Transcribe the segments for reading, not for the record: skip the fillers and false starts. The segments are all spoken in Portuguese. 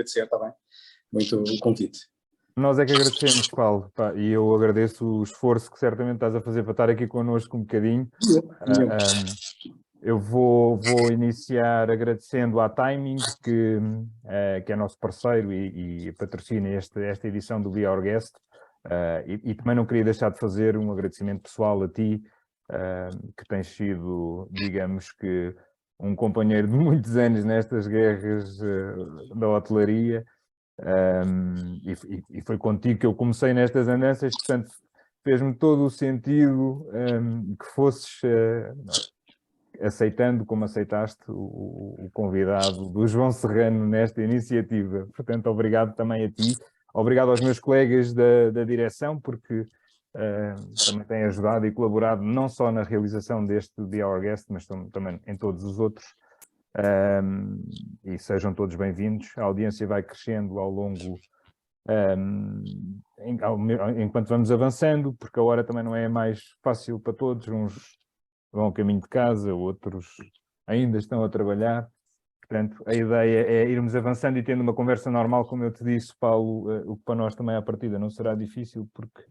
agradecer, está bem? Muito o convite. Nós é que agradecemos, Paulo, pá, e eu agradeço o esforço que certamente estás a fazer para estar aqui connosco um bocadinho. Eu vou iniciar agradecendo à Timing, que é nosso parceiro e patrocina esta edição do Be Our Guest. E também não queria deixar de fazer um agradecimento pessoal a ti, que tens sido, digamos que, um companheiro de muitos anos nestas guerras da hotelaria. E foi contigo que eu comecei nestas andanças, portanto fez-me todo o sentido que fosses aceitando como aceitaste o convidado do João Serrano nesta iniciativa. Portanto, obrigado também a ti, obrigado aos meus colegas da direção, porque também têm ajudado e colaborado não só na realização deste Be Our Guest, mas também em todos os outros. E sejam todos bem-vindos. A audiência vai crescendo ao longo, enquanto vamos avançando, porque a hora também não é mais fácil para todos. Uns vão ao caminho de casa, outros ainda estão a trabalhar. Portanto, a ideia é irmos avançando e tendo uma conversa normal, como eu te disse, Paulo, o que para nós também à partida não será difícil, porque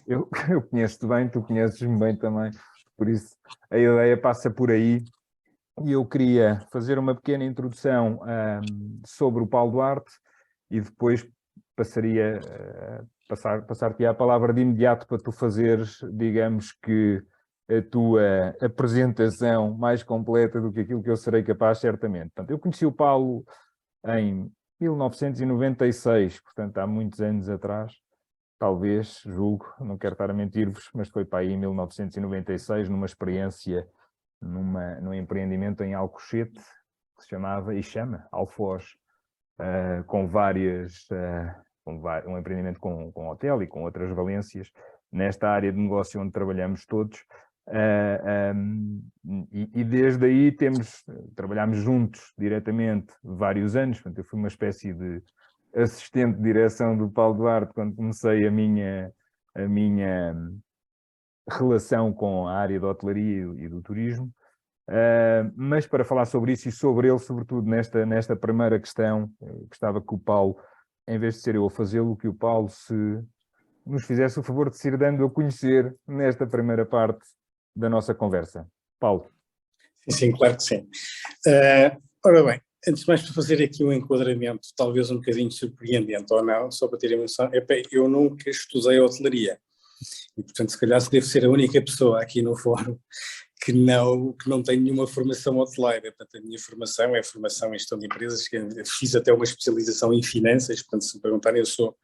eu conheço-te bem, tu conheces-me bem também, por isso a ideia passa por aí. E eu queria fazer uma pequena introdução sobre o Paulo Duarte e depois passar-te a palavra de imediato para tu fazeres, digamos que, a tua apresentação mais completa do que aquilo que eu serei capaz, certamente. Portanto, eu conheci o Paulo em 1996, portanto, há muitos anos atrás, talvez, julgo, não quero estar a mentir-vos, mas foi para aí em 1996, numa experiência num empreendimento em Alcochete, que se chamava e chama Alfoz, com um empreendimento com hotel e com outras valências, nesta área de negócio onde trabalhamos todos, e desde aí trabalhámos juntos diretamente vários anos. Portanto, eu fui uma espécie de assistente de direção do Paulo Duarte quando comecei a minha relação com a área da hotelaria e do turismo, mas para falar sobre isso e sobre ele, sobretudo nesta primeira questão, gostava que o Paulo, em vez de ser eu a fazê-lo, que o Paulo se nos fizesse o favor de se ir dando a conhecer nesta primeira parte da nossa conversa. Paulo. Sim, claro que sim. Ora bem, antes de mais, para fazer aqui um enquadramento, talvez um bocadinho surpreendente ou não, só para terem noção, eu nunca estudei hotelaria. E, portanto, se calhar devo ser a única pessoa aqui no fórum que não tem nenhuma formação hoteleira. Portanto, a minha formação é formação em gestão de empresas, que fiz até uma especialização em finanças. Portanto, se me perguntarem, eu sou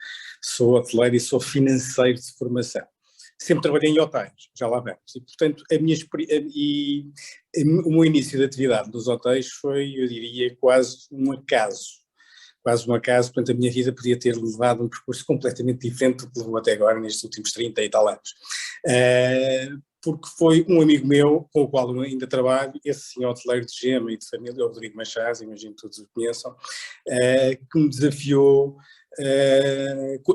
hoteleiro e sou financeiro de formação. Sempre trabalhei em hotéis, já lá vamos. E, portanto, o meu início de atividade nos hotéis foi, eu diria, quase um acaso. Portanto, a minha vida podia ter levado um percurso completamente diferente do que levou até agora, nestes últimos 30 e tal anos. Porque foi um amigo meu, com o qual eu ainda trabalho, esse sim hoteleiro de gema e de família, o Rodrigo Machás, imagino que todos o conheçam, que me desafiou,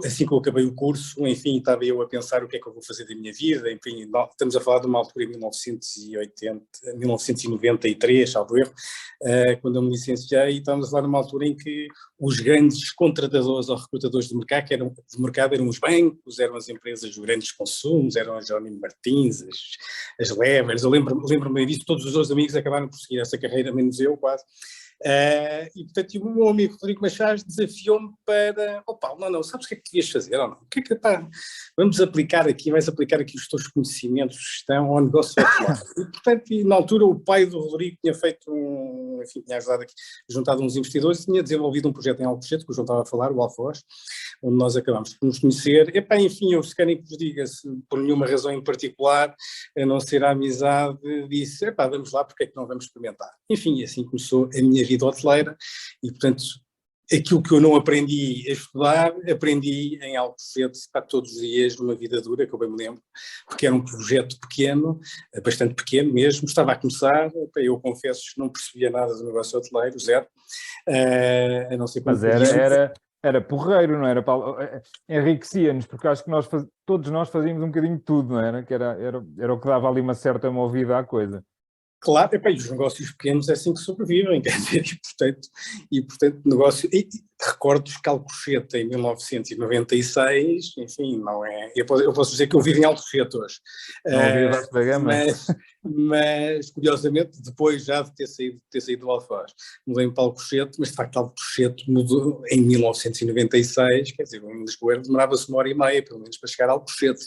assim que eu acabei o curso, enfim, estava eu a pensar o que é que eu vou fazer da minha vida, enfim, estamos a falar de uma altura em 1993, salvo erro, quando eu me licenciei, e estávamos a falar de uma altura em que os grandes contratadores ou recrutadores de mercado eram os bancos, eram as empresas de grandes consumos, eram as Jerónimo Martins, as Levers, eu lembro-me bem disso, todos os outros amigos acabaram por seguir essa carreira, menos eu quase. E portanto o meu amigo Rodrigo Machás desafiou-me para, Paulo, não, sabes o que é que devias fazer ou não? Vais aplicar aqui os teus conhecimentos de gestão ao negócio hoteleiro. E portanto, na altura o pai do Rodrigo tinha feito tinha ajudado aqui, juntado uns investidores, e tinha desenvolvido um projeto em Alcochete, que o João estava a falar, o Alfoz, onde nós acabámos por nos conhecer. Enfim, eu se querem que vos diga, por nenhuma razão em particular, a não ser a amizade, disse, vamos lá, porque é que não vamos experimentar? Enfim, assim começou a minha vida hoteleira e, portanto, aquilo que eu não aprendi a estudar, aprendi em Alcochete para todos os dias, numa vida dura, que eu bem me lembro, porque era um projeto pequeno, bastante pequeno mesmo, estava a começar, eu confesso que não percebia nada do negócio hoteleiro, zero, a não ser Mas era porreiro, não era, Paulo? Enriquecia-nos, porque acho que todos nós fazíamos um bocadinho de tudo, não era? Que era o que dava ali uma certa movida à coisa. Claro, epá, e os negócios pequenos é assim que sobrevivem, quer dizer, e portanto negócio, recordo os Alcochete em 1996, enfim, não é, eu posso dizer que eu vivo em Alcochete hoje, Não ouvi Vasco da Gama. mas curiosamente, depois já de ter saído do Alfoz, mudei para Alcochete, mas de facto Alcochete mudou em 1996, quer dizer, em Lisboa demorava-se 1h30, pelo menos, para chegar a Alcochete.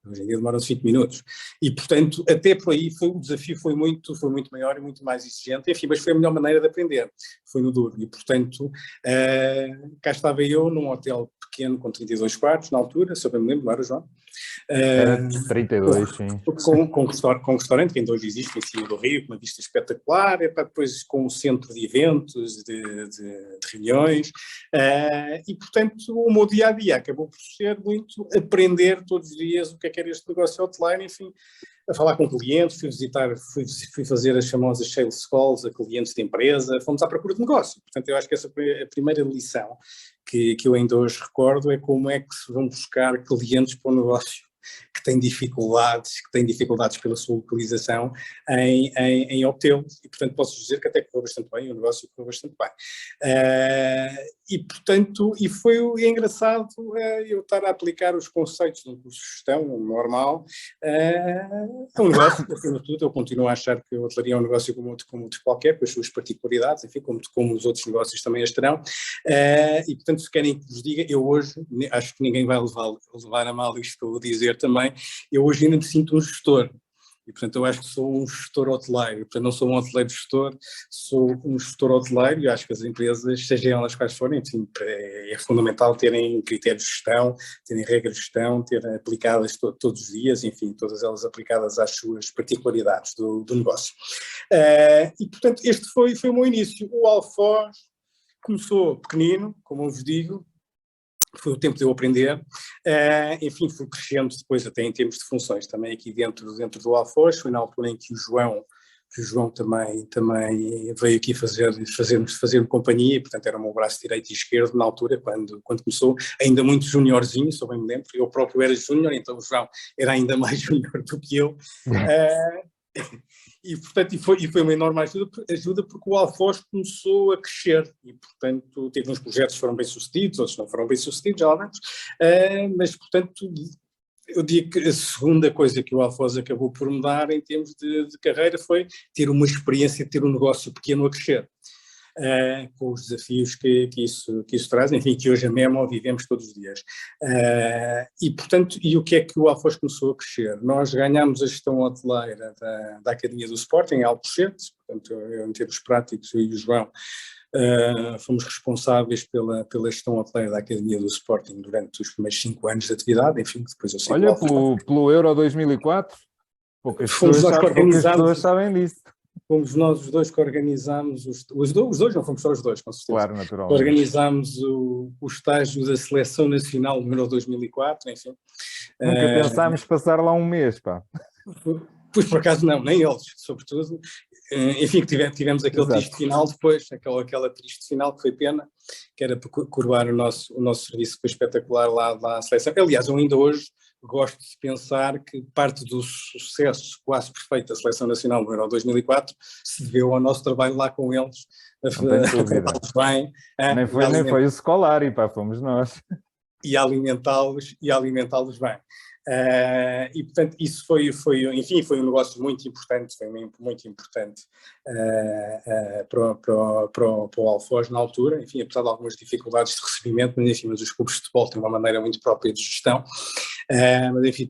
Hoje em dia demora-se 20 minutos. E, portanto, até por aí o desafio foi muito maior e muito mais exigente. Enfim, mas foi a melhor maneira de aprender. Foi no duro. E, portanto, cá estava eu num hotel pequeno com 32 quartos, na altura, se eu bem me lembro, não era, João? Era 32, sim. Com um restaurante que ainda hoje existe em cima do Rio, com uma vista espetacular, depois com um centro de eventos, de reuniões, e portanto o meu dia-a-dia acabou por ser muito aprender todos os dias o que é que era este negócio offline, enfim, a falar com clientes, fui fazer as famosas sales calls a clientes de empresa, fomos à procura de negócio. Portanto, eu acho que essa foi a primeira lição que eu ainda hoje recordo, é como é que se vão buscar clientes para o negócio que têm dificuldades pela sua localização em obtê-los, e portanto posso dizer que até correu bastante bem, o negócio correu bastante bem. E portanto, é engraçado eu estar a aplicar os conceitos de um curso de gestão normal a um negócio, acima de tudo, eu continuo a achar que a hotelaria é um negócio como outro qualquer, com as suas particularidades, enfim, como os outros negócios também as terão, e portanto se querem que vos diga, eu hoje, acho que ninguém vai levar a mal isto que eu vou dizer também, eu hoje ainda me sinto um gestor, e portanto eu acho que sou um gestor hoteleiro, portanto não sou um hoteleiro gestor, sou um gestor hoteleiro, e acho que as empresas, sejam elas quais forem, enfim, é fundamental terem critérios de gestão, terem regras de gestão, terem aplicadas todos os dias, enfim, todas elas aplicadas às suas particularidades do negócio. E portanto este foi o meu início. O Alfoz começou pequenino, como eu vos digo, foi o tempo de eu aprender, enfim, fui crescendo depois até em termos de funções, também aqui dentro do Alfoz, foi na altura em que o João também veio aqui fazer-me companhia, portanto era o meu braço direito e esquerdo na altura, quando começou, ainda muito juniorzinho, se eu bem me lembro, eu próprio era júnior, então o João era ainda mais júnior do que eu, e portanto foi uma enorme ajuda porque o Alfoz começou a crescer e portanto teve uns projetos que foram bem sucedidos, outros não foram bem sucedidos, mas portanto eu digo que a segunda coisa que o Alfoz acabou por me dar em termos de carreira foi ter uma experiência de ter um negócio pequeno a crescer. Com os desafios que isso traz, enfim, que hoje a Memo vivemos todos os dias. E, portanto, o que é que o Alfoz começou a crescer? Nós ganhámos a gestão hoteleira da Academia do Sporting, em Alcochete, portanto, eu, em termos práticos, eu e o João fomos responsáveis pela gestão hoteleira da Academia do Sporting durante os primeiros 5 anos de atividade, enfim, depois eu sei. Olha, pelo Euro 2004, poucas pessoas sabem disso. Fomos nós os dois que organizámos, os dois, não fomos só os dois, com certeza. Claro, naturalmente. Organizámos o estágio da Seleção Nacional número 2004, enfim. Nunca pensámos passar lá um mês, pá. Pois por acaso não, nem eles, sobretudo. Enfim, tivemos aquele triste final depois, aquela triste final que foi pena, que era para curvar o nosso serviço, que foi espetacular lá à seleção. Aliás, eu ainda hoje gosto de pensar que parte do sucesso quase perfeito da Seleção Nacional no Euro 2004 se deveu ao nosso trabalho lá com eles. Não tenho dúvida. Bem, nem foi o Scolari, pá, fomos nós. E alimentá-los bem. E portanto isso foi um negócio muito importante, para o Alfoz na altura, enfim, apesar de algumas dificuldades de recebimento, mas os clubes de futebol têm uma maneira muito própria de gestão, mas enfim,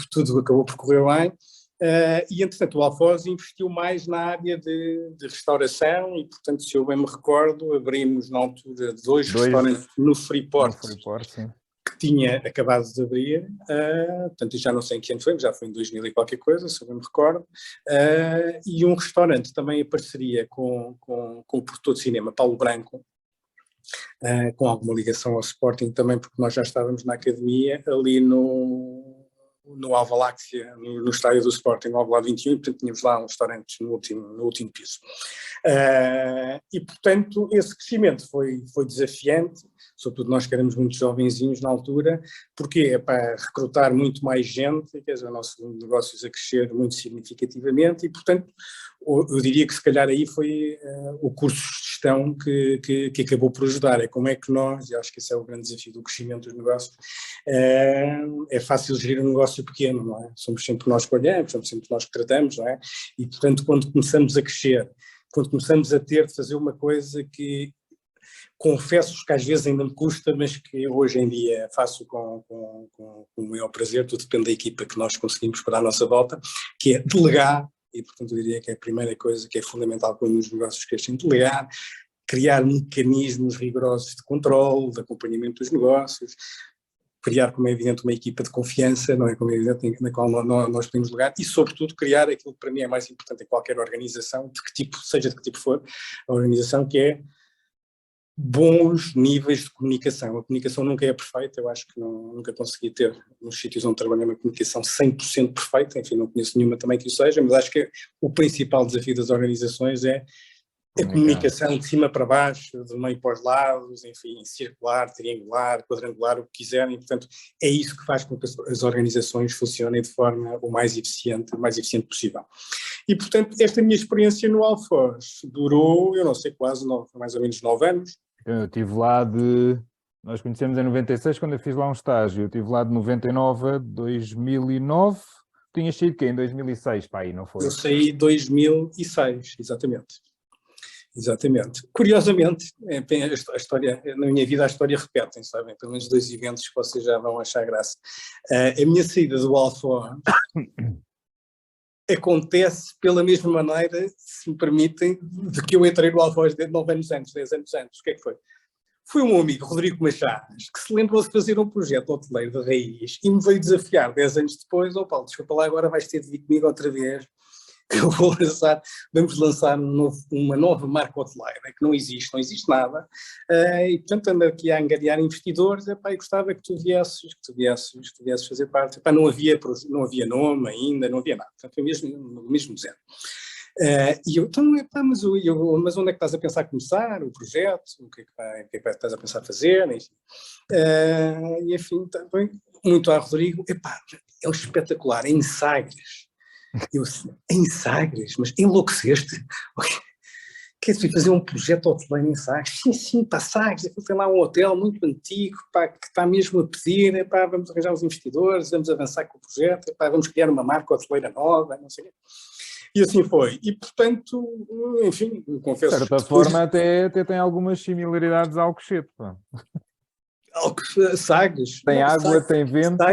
tudo acabou por correr bem. E entretanto o Alfoz investiu mais na área de restauração e portanto, se eu bem me recordo, abrimos na altura dois restaurantes no Freeport, sim, que tinha acabado de abrir, portanto já não sei em que ano foi, já foi em 2000 e qualquer coisa, se eu bem me recordo, e um restaurante também em parceria com o produtor de cinema Paulo Branco, com alguma ligação ao Sporting também, porque nós já estávamos na academia ali no Alvaláxia, no estádio do Sporting, no Alvalade 21, portanto tínhamos lá um restaurante no último piso. E portanto esse crescimento foi desafiante, sobretudo nós que éramos muito jovenzinhos na altura, porque é para recrutar muito mais gente, quer dizer, o nosso negócio a crescer muito significativamente e portanto eu diria que se calhar aí foi o curso de gestão que acabou por ajudar. É como é que nós, e acho que esse é o grande desafio do crescimento dos negócios, é fácil gerir um negócio pequeno, não é? Somos sempre nós que olhamos, somos sempre nós que tratamos, não é? E portanto quando começamos a crescer, quando começamos a ter de fazer uma coisa que confesso que às vezes ainda me custa, mas que hoje em dia faço com o maior prazer, tudo depende da equipa que nós conseguimos para a nossa volta, que é delegar, e portanto eu diria que é a primeira coisa que é fundamental quando os negócios crescem, delegar, criar mecanismos rigorosos de controle, de acompanhamento dos negócios, criar, como é evidente, uma equipa de confiança, não é, como é evidente, na qual nós podemos delegar, e sobretudo criar aquilo que para mim é mais importante em qualquer organização, de que tipo, seja de que tipo for a organização, que é bons níveis de comunicação. A comunicação nunca é perfeita, eu acho que nunca consegui ter nos sítios onde trabalhei uma comunicação 100% perfeita, enfim, não conheço nenhuma também que o seja, mas acho que o principal desafio das organizações é a comunicação de cima para baixo, do meio para os lados, enfim, circular, triangular, quadrangular, o que quiserem, portanto, é isso que faz com que as organizações funcionem de forma o mais eficiente possível. E, portanto, esta minha experiência no Alfoz durou, eu não sei, quase mais ou menos 9 anos. Eu estive lá nós conhecemos em 96 quando eu fiz lá um estágio, eu estive lá de 99 a 2009, tinhas saído que em 2006, pá, aí não foi? Eu saí em 2006, exatamente. Exatamente. Curiosamente, a história, na minha vida a história repete, sabem? Pelo menos 2 eventos que vocês já vão achar graça. A minha saída do Alfoz acontece pela mesma maneira, se me permitem, de que eu entrei no Alfoz 9 anos antes, 10 anos antes. O que é que foi? Foi um meu amigo, Rodrigo Machadas, que se lembrou de fazer um projeto hoteleiro de raiz e me veio desafiar 10 anos depois, Paulo, desculpa lá, agora vais ter de vir comigo outra vez. Vamos lançar uma nova marca hoteleira que não existe nada, e portanto ando aqui a angariar investidores, e gostava que tu viesses fazer parte. Não havia nome ainda, não havia nada, portanto foi mesmo zero. E eu, então, mas onde é que estás a pensar começar o projeto? O que é que estás a pensar fazer? E enfim, também, muito a Rodrigo, é espetacular, em Sagres. Eu, em Sagres, mas enlouqueceste? Queres fazer um projeto hoteleiro em Sagres? Sim, Sagres, tem lá um hotel muito antigo, que está mesmo a pedir, vamos arranjar os investidores, vamos avançar com o projeto, vamos criar uma marca hoteleira nova, não sei o quê. E assim foi. E, portanto, enfim, confesso... De certa forma, até tem algumas similaridades ao Alcochete. Sagres. Tem água, tem vento...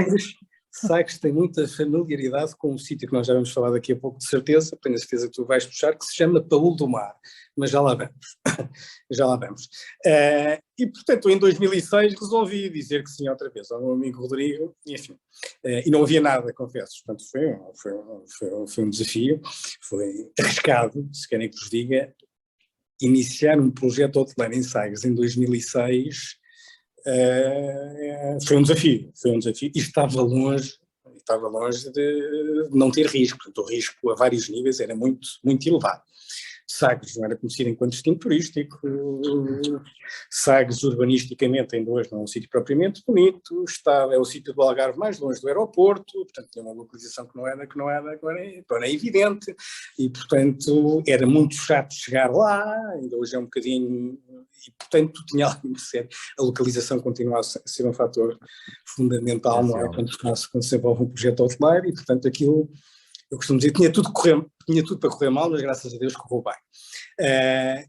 Sagres tem muita familiaridade com um sítio que nós já vamos falar daqui a pouco, de certeza, tenho a certeza que tu vais puxar, que se chama Paúl do Mar, mas já lá vamos. E, portanto, em 2006 resolvi dizer que sim outra vez ao meu amigo Rodrigo, e enfim, e não havia nada, confesso, portanto foi um desafio, foi arriscado, se querem que vos diga, iniciar um projeto hoteleiro em Sagres em 2006, foi um desafio, e estava longe de não ter risco, portanto o risco a vários níveis era muito, muito elevado. Sagres não era conhecido enquanto destino turístico, Sagres urbanisticamente ainda hoje não é um sítio propriamente bonito, é o sítio do Algarve mais longe do aeroporto, portanto tinha uma localização que não era evidente, e portanto era muito chato chegar lá, ainda hoje é um bocadinho, e portanto tinha algo a ser, a localização continua a ser um fator fundamental, não é? Quando se desenvolve um projeto hoteleiro, e portanto aquilo, eu costumo dizer, tinha tudo para correr mal, mas graças a Deus correu bem.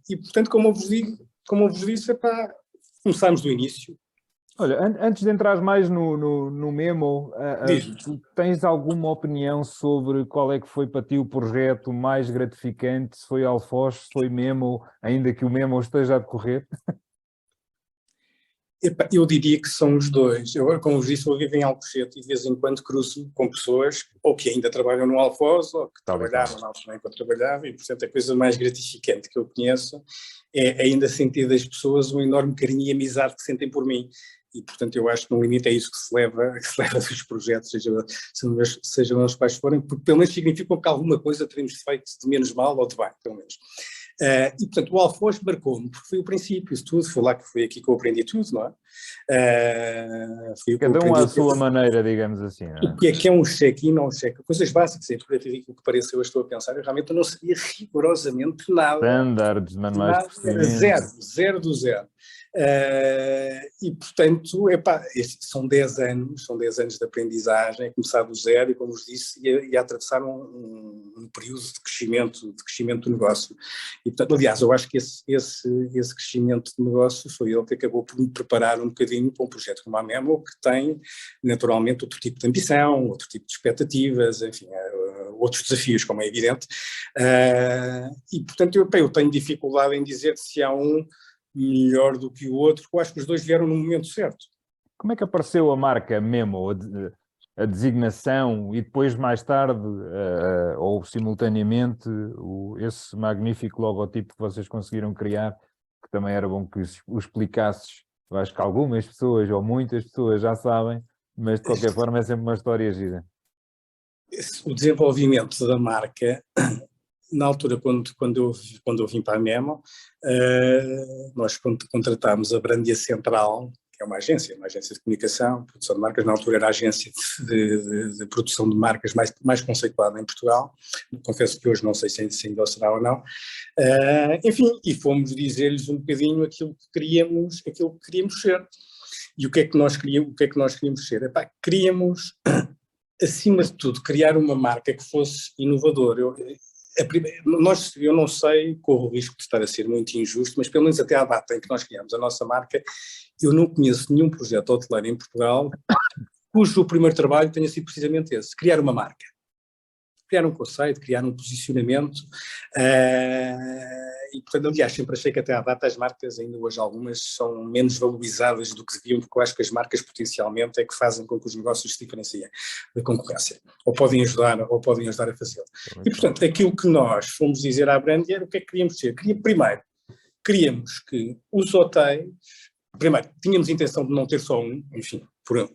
E portanto, como eu vos disse, começámos do início. Olha, antes de entrar mais no Memo, tu tens alguma opinião sobre qual é que foi para ti o projeto mais gratificante, se foi Alfoz, se foi Memo, ainda que o Memo esteja a decorrer? Eu diria que são os dois. Eu, como vos disse, eu vivo em Alcochete e de vez em quando cruzo com pessoas ou que ainda trabalham no Alfoz ou que trabalhavam na altura em que eu trabalhava, e portanto a coisa mais gratificante que eu conheço é ainda sentir das pessoas um enorme carinho e amizade que sentem por mim. E portanto eu acho que no limite é isso que se leva dos projetos, sejam os quais forem, porque pelo menos significam que alguma coisa teremos feito de menos mal ou de bem, pelo menos. E, portanto, o Alfoz marcou-me, porque foi o princípio, isso tudo, foi aqui que eu aprendi tudo, não é? Cada um à sua maneira, digamos assim. Não é? O que é um check-in ou um check-out? Coisas básicas, por aquilo que parece, eu estou a pensar, eu realmente não sabia rigorosamente nada. Standards, manuais de procedimento. Zero do zero. E, portanto, epá, são 10 anos de aprendizagem, começar do zero e, como vos disse, e a atravessar um período de crescimento do negócio. E, portanto, aliás, eu acho que esse crescimento de negócio foi ele que acabou por me preparar um bocadinho para um projeto como a Memo, que tem, naturalmente, outro tipo de ambição, outro tipo de expectativas, enfim, outros desafios, como é evidente. E, portanto, eu tenho dificuldade em dizer se há um melhor do que o outro, eu acho que os dois vieram no momento certo. Como é que apareceu a marca Memo, a designação e depois mais tarde, ou simultaneamente, esse magnífico logotipo que vocês conseguiram criar, que também era bom que o explicasses. Eu acho que algumas pessoas, ou muitas pessoas já sabem, mas de qualquer forma é sempre uma história gira. O desenvolvimento da marca, na altura, quando eu vim para a Memo, nós contratámos a Brandia Central, que é uma agência de comunicação, produção de marcas. Na altura era a agência de produção de marcas mais conceituada em Portugal. Confesso que hoje não sei se ainda será ou não. Enfim, e fomos dizer-lhes um bocadinho aquilo que queríamos ser. E o que é que nós queríamos ser? Epá, queríamos, acima de tudo, criar uma marca que fosse inovadora. Eu não sei, corro o risco de estar a ser muito injusto, mas pelo menos até à data em que nós criamos a nossa marca, eu não conheço nenhum projeto hoteleiro em Portugal cujo primeiro trabalho tenha sido precisamente esse, criar uma marca. Criar um conceito, criar um posicionamento, e portanto, aliás, sempre achei que até à data as marcas, ainda hoje algumas, são menos valorizadas do que deviam, porque eu acho que as marcas potencialmente é que fazem com que os negócios se diferenciem da concorrência, ou podem ajudar a fazê-lo. E portanto, aquilo que nós fomos dizer à Brandia era o que é que queríamos ser. Primeiro, queríamos que os hotéis, primeiro, tínhamos a intenção de não ter só um, enfim,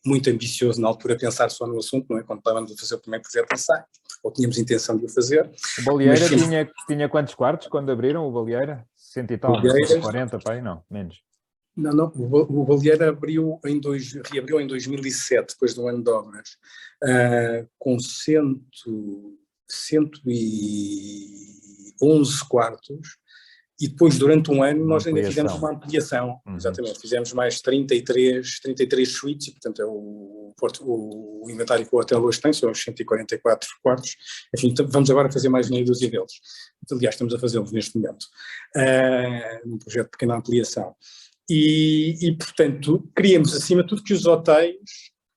muito ambicioso na altura pensar só no assunto, não é? Quando estávamos a fazer o primeiro projeto em ensaio, ou tínhamos intenção de o fazer. O Baleeira tinha quantos quartos quando abriram o Baleeira? 100 e tal, 140, pai? Não, menos. Não, o Baleeira reabriu em 2007, depois de um ano de obras, com 111 quartos. E depois, durante um ano, nós ainda fizemos uma ampliação. Exatamente, fizemos mais 33 suítes, e portanto é o inventário que o hotel hoje tem, são os 144 quartos. Enfim, vamos agora fazer mais meia dúzia deles. Aliás, estamos a fazê-los neste momento, num projeto de pequena ampliação. E, portanto, queríamos, acima de tudo, que os hotéis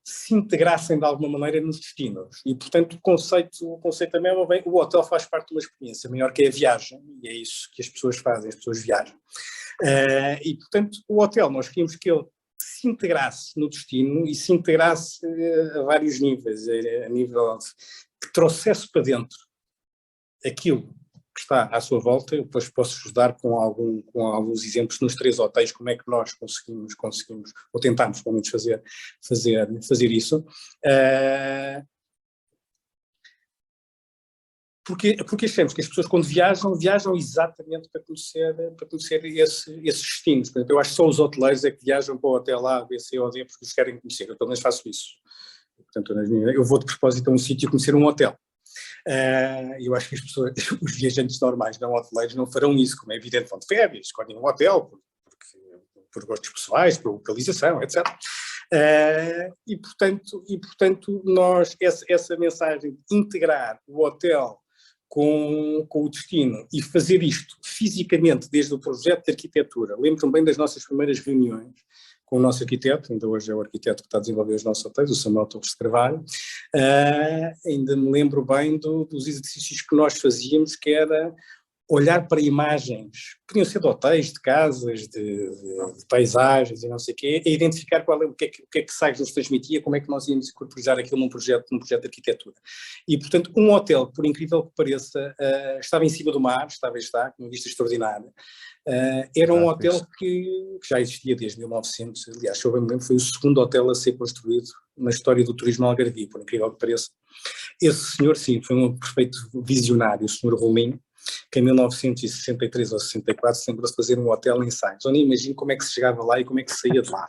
se integrassem de alguma maneira nos destinos. E, portanto, o conceito também é bem, o hotel faz parte de uma experiência maior que é a viagem, e é isso que as pessoas fazem, as pessoas viajam. E, portanto, o hotel, nós queríamos que ele se integrasse no destino e se integrasse a vários níveis, a nível que trouxesse para dentro aquilo que está à sua volta. Eu depois posso ajudar com alguns exemplos nos 3 hotéis, como é que nós conseguimos ou tentámos pelo menos fazer isso. Porque achamos que as pessoas quando viajam exatamente para conhecer esses destinos. Portanto, eu acho que só os hoteleiros é que viajam para o hotel A, B, C ou D porque os querem conhecer. Eu pelo menos faço isso. Portanto, eu vou de propósito a um sítio conhecer um hotel. Eu acho que as pessoas, os viajantes normais, não hoteleiros, não farão isso, como é evidente, vão de férias, escolhem um hotel por gostos pessoais, por localização, etc. E portanto nós, essa mensagem de integrar o hotel com o destino e fazer isto fisicamente desde o projeto de arquitetura. Lembro-me bem das nossas primeiras reuniões com o nosso arquiteto, ainda hoje é o arquiteto que está a desenvolver os nossos hotéis, o Samuel Torres de Carvalho. Ainda me lembro bem dos exercícios que nós fazíamos, que era olhar para imagens, podiam ser de hotéis, de casas, de paisagens e não sei o quê, e identificar o que é que Sagres nos transmitia, como é que nós íamos incorporar aquilo num projeto de arquitetura. E, portanto, um hotel, por incrível que pareça, estava em cima do mar, está, com uma vista extraordinária. Era um hotel que já existia desde 1900, aliás, se eu bem me lembro, foi o segundo hotel a ser construído na história do turismo algarvio, por incrível que pareça. Esse senhor, sim, foi um perfeito visionário, o senhor Rolim, que em 1963 ou 64 se lembrou de fazer um hotel em Sagres. Eu nem imagino como é que se chegava lá e como é que se saía de lá.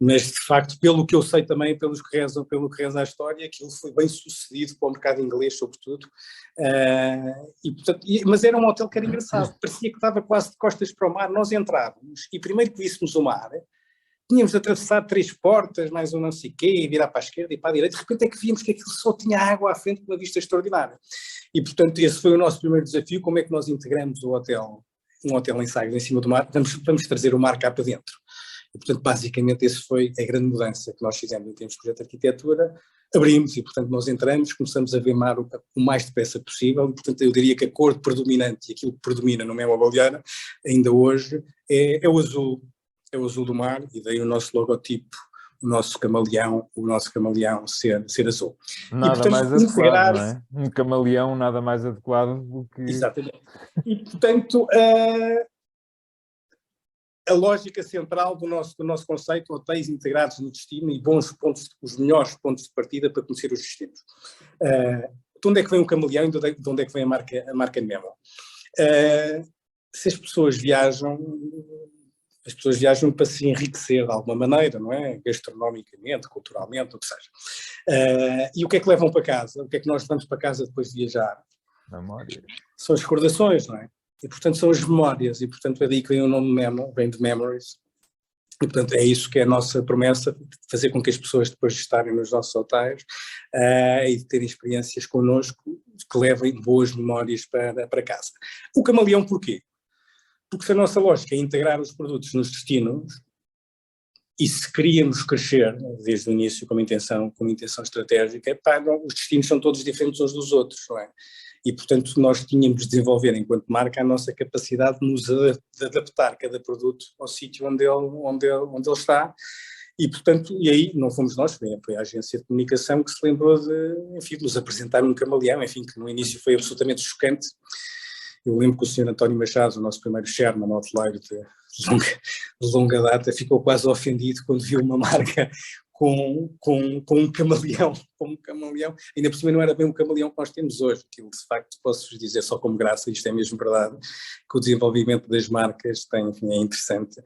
Mas, de facto, pelo que eu sei também, pelo que reza a história, aquilo foi bem sucedido para o mercado inglês, sobretudo. Mas era um hotel que era engraçado, parecia que estava quase de costas para o mar. Nós entrávamos e primeiro que víssemos o mar, tínhamos de atravessar 3 portas, mais um não sei o quê, e virar para a esquerda e para a direita. De repente é que víamos que aquilo só tinha água à frente com uma vista extraordinária. E, portanto, esse foi o nosso primeiro desafio, como é que nós integramos um hotel em Sagres, em cima do mar, vamos trazer o mar cá para dentro. E, portanto, basicamente, esse foi a grande mudança que nós fizemos em termos de projeto de arquitetura. Abrimos e, portanto, nós entramos, começamos a ver mar o mais depressa possível. E, portanto, eu diria que a cor predominante e aquilo que predomina no Memo Baldeana, ainda hoje, é o azul. É o azul do mar, e daí o nosso logotipo, o nosso camaleão ser azul. Nada e, portanto, mais adequado, não é? Um camaleão nada mais adequado do que... Exatamente. E, portanto, a lógica central do nosso conceito, hotéis integrados no destino e os melhores pontos de partida para conhecer os destinos. De onde é que vem o camaleão e de onde é que vem a marca Memo? Se as pessoas viajam para se enriquecer de alguma maneira, não é? Gastronomicamente, culturalmente, o que seja. E o que é que levam para casa? O que é que nós levamos para casa depois de viajar? Memórias. São as recordações, não é? E, portanto, são as memórias, e, portanto, é daí que vem o nome Memo, vem de Memories. E, portanto, é isso que é a nossa promessa, fazer com que as pessoas, depois de estarem nos nossos hotéis e de terem experiências connosco, que levem boas memórias para casa. O camaleão porquê? Porque se a nossa lógica é integrar os produtos nos destinos, e se queríamos crescer desde o início com uma intenção estratégica, os destinos são todos diferentes uns dos outros, não é? E, portanto, nós tínhamos de desenvolver, enquanto marca, a nossa capacidade de adaptar cada produto ao sítio onde ele está. E, portanto, e aí não fomos nós, foi a agência de comunicação que se lembrou de nos apresentar um camaleão, enfim, que no início foi absolutamente chocante. Eu lembro que o Sr. António Machado, o nosso primeiro chairman hoteleiro de longa data, ficou quase ofendido quando viu uma marca com um camaleão, ainda por cima não era bem um camaleão que nós temos hoje, aquilo de facto posso-vos dizer só como graça, isto é mesmo verdade, que o desenvolvimento das marcas enfim, é interessante.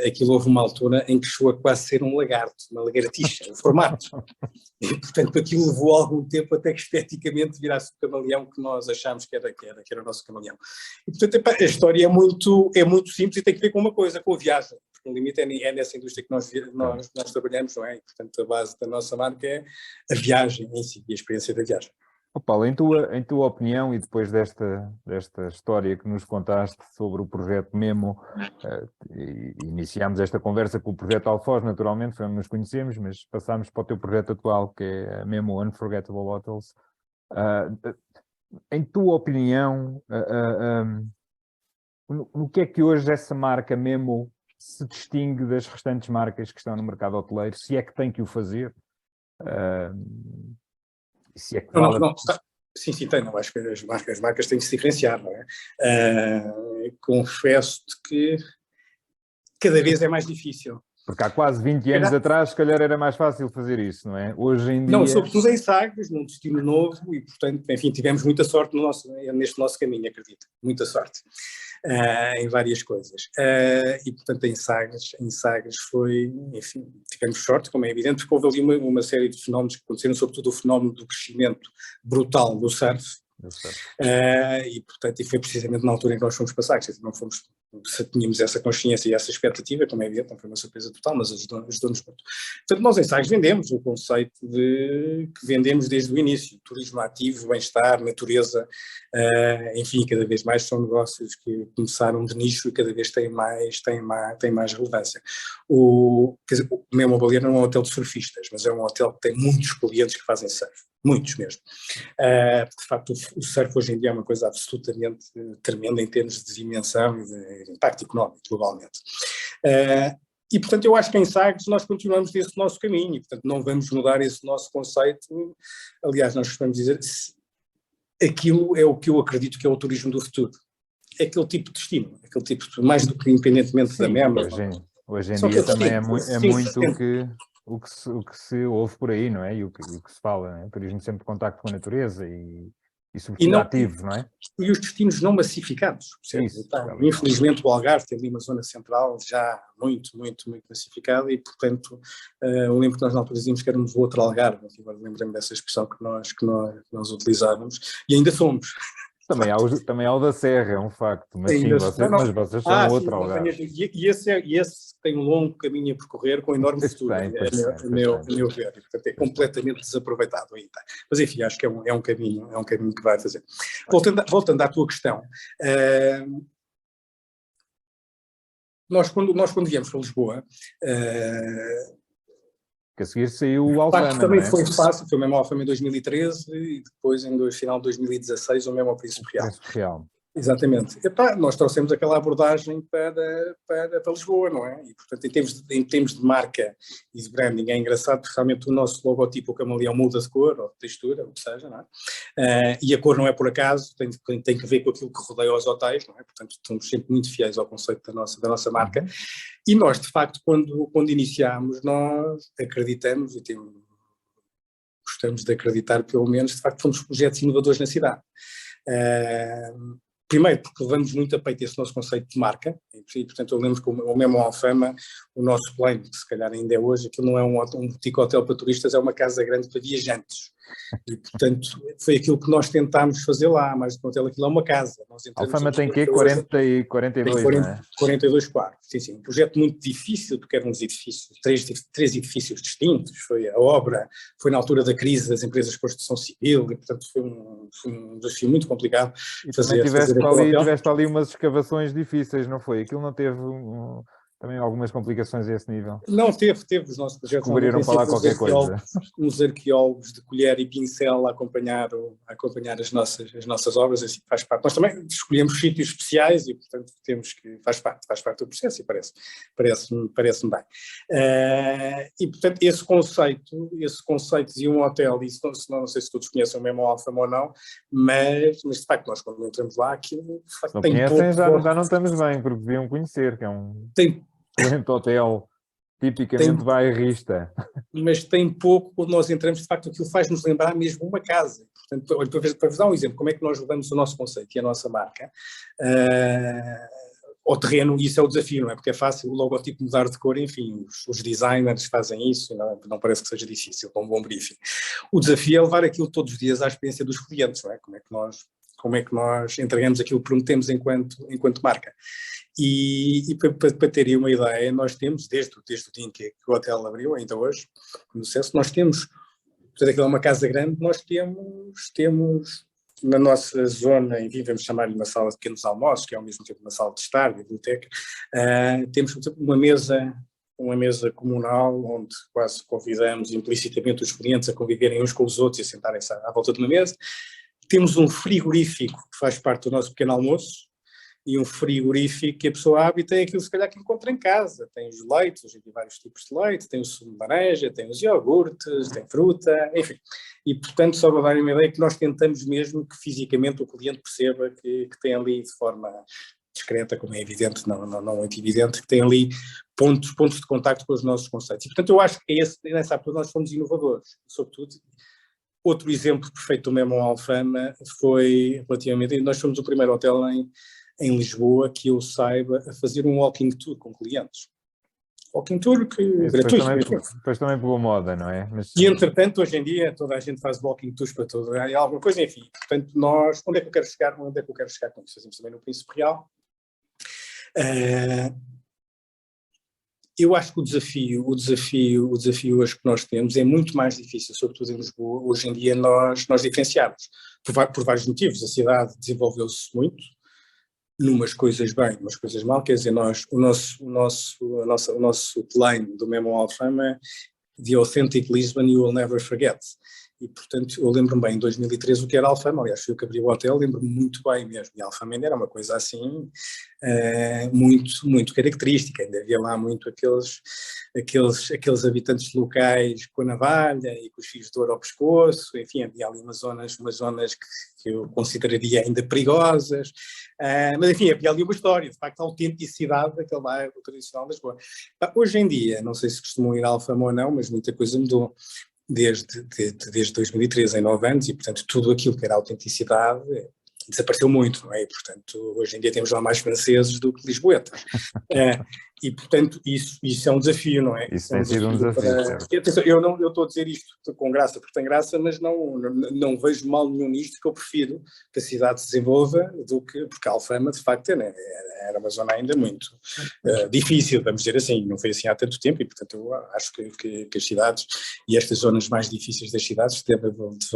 Aquilo houve uma altura em que chegou a quase ser um lagarto, uma lagartixa, o formato. E, portanto, aquilo levou algum tempo até que esteticamente virasse o camaleão que nós achámos que era o nosso camaleão. E, portanto, a história é muito simples e tem que ver com uma coisa, com a viagem. Porque o limite é nessa indústria que nós trabalhamos, não é? E, portanto, a base da nossa marca é a viagem em si e a experiência da viagem. Paulo, em tua opinião, e depois desta história que nos contaste sobre o projeto Memo, iniciámos esta conversa com o projeto Alfoz, naturalmente, foi onde nos conhecemos, mas passámos para o teu projeto atual, que é a Memo Unforgettable Hotels. Em tua opinião, no que é que hoje essa marca Memo se distingue das restantes marcas que estão no mercado hoteleiro, se é que tem que o fazer? Se é que vale... Sim, tem. Não, acho que as marcas têm que se diferenciar, não é? Confesso-te que cada vez é mais difícil. Porque há quase 20 anos atrás, se calhar era mais fácil fazer isso, não é? Hoje em dia... Não, sobretudo em Sagres, num destino novo, e portanto, enfim, tivemos muita sorte neste nosso caminho, acredito. Muita sorte. Em várias coisas. E, portanto, em Sagres foi, enfim, tivemos sorte, como é evidente, porque houve ali uma série de fenómenos que aconteceram, sobretudo o fenómeno do crescimento brutal do surf. E, portanto, foi precisamente na altura em que nós fomos para Sagres, não fomos, tínhamos essa consciência e essa expectativa, como é evidente, não foi uma surpresa total, mas ajudou-nos muito. Portanto, nós em Sagres vendemos o conceito que vendemos desde o início, turismo ativo, bem-estar, natureza, enfim, cada vez mais são negócios que começaram de nicho e cada vez têm mais relevância. Quer dizer, o Memo Baldeana não é um hotel de surfistas, mas é um hotel que tem muitos clientes que fazem surf. Muitos mesmo. De facto, o surf hoje em dia é uma coisa absolutamente tremenda em termos de dimensão e de impacto económico, globalmente. E, portanto, eu acho que em Sagres nós continuamos nesse nosso caminho, e, portanto, não vamos mudar esse nosso conceito. Aliás, nós costumamos dizer aquilo é o que eu acredito que é o turismo do futuro. É aquele tipo de destino, aquele tipo de, mais do que independentemente da MEMA. Hoje em dia também é muito o que se ouve por aí, não é? E o que se fala, não é? Turismo sempre de contacto com a natureza e E sobretudo ativos, não é? E os destinos não massificados. Então, infelizmente o Algarve tem ali uma zona central já muito massificada e, portanto, eu lembro que nós na altura dizíamos que éramos o outro Algarve, agora lembrei-me dessa expressão que nós utilizávamos, e ainda somos. Também há o da Serra, é um facto, mas sim, vocês são outro Algarve. E esse tem um longo caminho a percorrer com enorme futuro, a meu ver, e, portanto é completamente desaproveitado ainda. Mas enfim, acho que é um caminho que vai fazer. Voltando à tua questão, nós quando viemos para Lisboa, que a seguir saiu o Alfama, também não é? foi fácil, foi o mesmo Alfama em 2013 e depois em final de 2016 o mesmo ao Príncipe Real. Exatamente. Nós trouxemos aquela abordagem para Lisboa, não é? E, portanto, em termos de marca e de branding, é engraçado porque realmente o nosso logotipo, o camaleão, muda de cor ou de textura, o que seja, não é? E a cor não é por acaso, tem que ver com aquilo que rodeia os hotéis, não é? Portanto, estamos sempre muito fiéis ao conceito da nossa marca. E nós, de facto, quando iniciámos, nós acreditamos e gostamos de acreditar, pelo menos, de facto, fomos projetos inovadores na cidade. Primeiro, porque levamos muito a peito esse nosso conceito de marca, e portanto eu lembro que o mesmo Alfama, o nosso plano, que se calhar ainda é hoje, aquilo não é um boutique hotel para turistas, é uma casa grande para viajantes. E portanto foi aquilo que nós tentámos fazer lá, mais do que um hotel, aquilo é uma casa. Alfama tem quê? 42, tem não é? 42 quartos, sim. Um projeto muito difícil, porque eram uns edifícios, três edifícios distintos, a obra foi na altura da crise das empresas de construção civil, e portanto foi um desafio muito complicado. E tiveste ali umas escavações difíceis, não foi? Aquilo não teve também algumas complicações a esse nível? Não, teve os nossos projetos. Descobriram para lá qualquer coisa. Uns arqueólogos de colher e pincel a acompanhar as nossas obras, assim, faz parte. Nós também escolhemos sítios especiais e, portanto, faz parte do processo e parece-me bem. E, portanto, esse conceito de um hotel, não sei se todos conhecem o mesmo Alfama ou não, mas de facto, nós quando entramos lá, aquilo não tem conhecem, já não estamos bem, porque deviam conhecer, que é um excelente hotel, tipicamente bairrista. Mas tem pouco, quando nós entramos, de facto, aquilo faz-nos lembrar mesmo uma casa. Portanto, olha, para vos dar um exemplo, como é que nós levamos o nosso conceito e a nossa marca ao terreno, e isso é o desafio, não é? Porque é fácil o logotipo mudar de cor, enfim, os designers fazem isso, não parece que seja difícil, com um bom briefing. O desafio é levar aquilo todos os dias à experiência dos clientes, não é? Como é que nós entregamos aquilo que prometemos enquanto marca. E para terem uma ideia, nós temos, desde o dia em que o hotel abriu, ainda hoje, no sucesso, nós temos, portanto, aquilo é uma casa grande, nós temos na nossa zona, enfim, vamos chamar-lhe uma sala de pequenos almoços, que é ao mesmo tempo uma sala de estar, biblioteca, temos, por exemplo, uma mesa comunal, onde quase convidamos implicitamente os clientes a conviverem uns com os outros e a sentarem-se à volta de uma mesa. Temos um frigorífico que faz parte do nosso pequeno almoço, e um frigorífico que a pessoa abre e tem aquilo se calhar que encontra em casa. Tem os leites, hoje tem vários tipos de leite, tem o sumo de laranja, tem os iogurtes, tem fruta, enfim. E portanto, só para dar uma ideia que nós tentamos mesmo que fisicamente o cliente perceba que tem ali de forma discreta, como é evidente, não muito evidente, que tem ali pontos de contacto com os nossos conceitos. E portanto eu acho que nessa altura nós fomos inovadores, sobretudo. Outro exemplo perfeito do mesmo Alfama foi relativamente, nós fomos o primeiro hotel em Lisboa que eu saiba a fazer um walking tour com clientes. Walking tour gratuito. Depois também pegou moda, não é? E entretanto, hoje em dia, toda a gente faz walking tours para tudo. Há alguma coisa, enfim. Portanto, nós, onde é que eu quero chegar com isso? Fazemos também no Príncipe Real. Eu acho que o desafio hoje que nós temos é muito mais difícil, sobretudo em Lisboa, hoje em dia nós diferenciarmos, por vários motivos. A cidade desenvolveu-se muito, numas coisas bem, umas coisas mal, quer dizer, o nosso plano do mesmo Alfama, The Authentic Lisbon You Will Never Forget. E, portanto, eu lembro-me bem, em 2013, o que era Alfama, aliás, foi eu que abri o hotel, lembro-me muito bem mesmo, e Alfama ainda era uma coisa assim, muito característica, ainda havia lá muito aqueles habitantes locais com a navalha e com os fios de ouro ao pescoço, enfim, havia ali umas zonas que eu consideraria ainda perigosas, mas enfim, havia ali uma história, de facto, a autenticidade daquele bairro tradicional de Lisboa. Hoje em dia, não sei se costumam ir a Alfama ou não, mas muita coisa mudou. desde 2013, em 9 anos, e portanto tudo aquilo que era autenticidade desapareceu muito, não é? E portanto hoje em dia temos lá mais franceses do que lisboetas. E portanto isso é um desafio, não é? Isso tem sido um desafio, certo? Eu estou a dizer isto com graça porque tem graça, mas não vejo mal nenhum nisto, que eu prefiro que a cidade se desenvolva do que, porque a Alfama de facto era uma zona ainda muito difícil, vamos dizer assim, não foi assim há tanto tempo, e portanto eu acho que as cidades e estas zonas mais difíceis das cidades se devem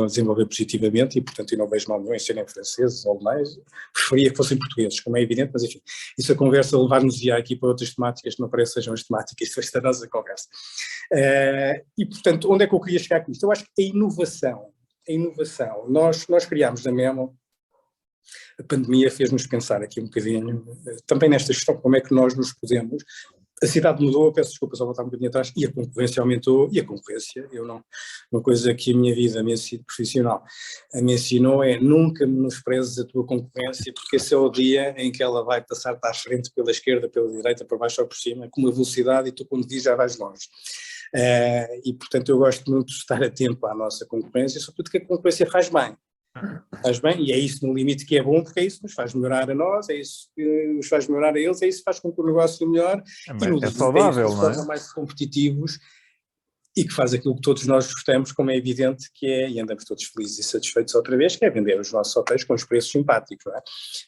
desenvolver positivamente, e portanto eu não vejo mal nenhum em serem franceses ou alemães, preferia que fossem portugueses, como é evidente, mas enfim, isso a conversa levar-nos-ia aqui para outras temáticas que não parece que sejam as temáticas desta nossa conversa. E portanto, onde é que eu queria chegar com isto? Eu acho que a inovação, nós criámos na Memo, a pandemia fez-nos pensar aqui um bocadinho, também nesta gestão, como é que nós nos podemos. A cidade mudou, peço desculpa só voltar um bocadinho atrás, e a concorrência aumentou, e a concorrência, uma coisa que a minha vida, a minha vida profissional, me ensinou é nunca menosprezes a tua concorrência, porque esse é o dia em que ela vai passar-te à frente pela esquerda, pela direita, por baixo ou por cima, com uma velocidade, e tu quando dizes já vais longe. E portanto eu gosto muito de estar atento à nossa concorrência, sobretudo que a concorrência faz bem. Faz bem, e é isso no limite que é bom, porque é isso que nos faz melhorar a nós, é isso que nos faz melhorar a eles, é isso que faz com que o negócio melhore, e no limite saudável, é isso que nos torna mais competitivos e que faz aquilo que todos nós gostamos, como é evidente que é, e andamos todos felizes e satisfeitos outra vez, que é vender os nossos hotéis com os preços simpáticos, não é?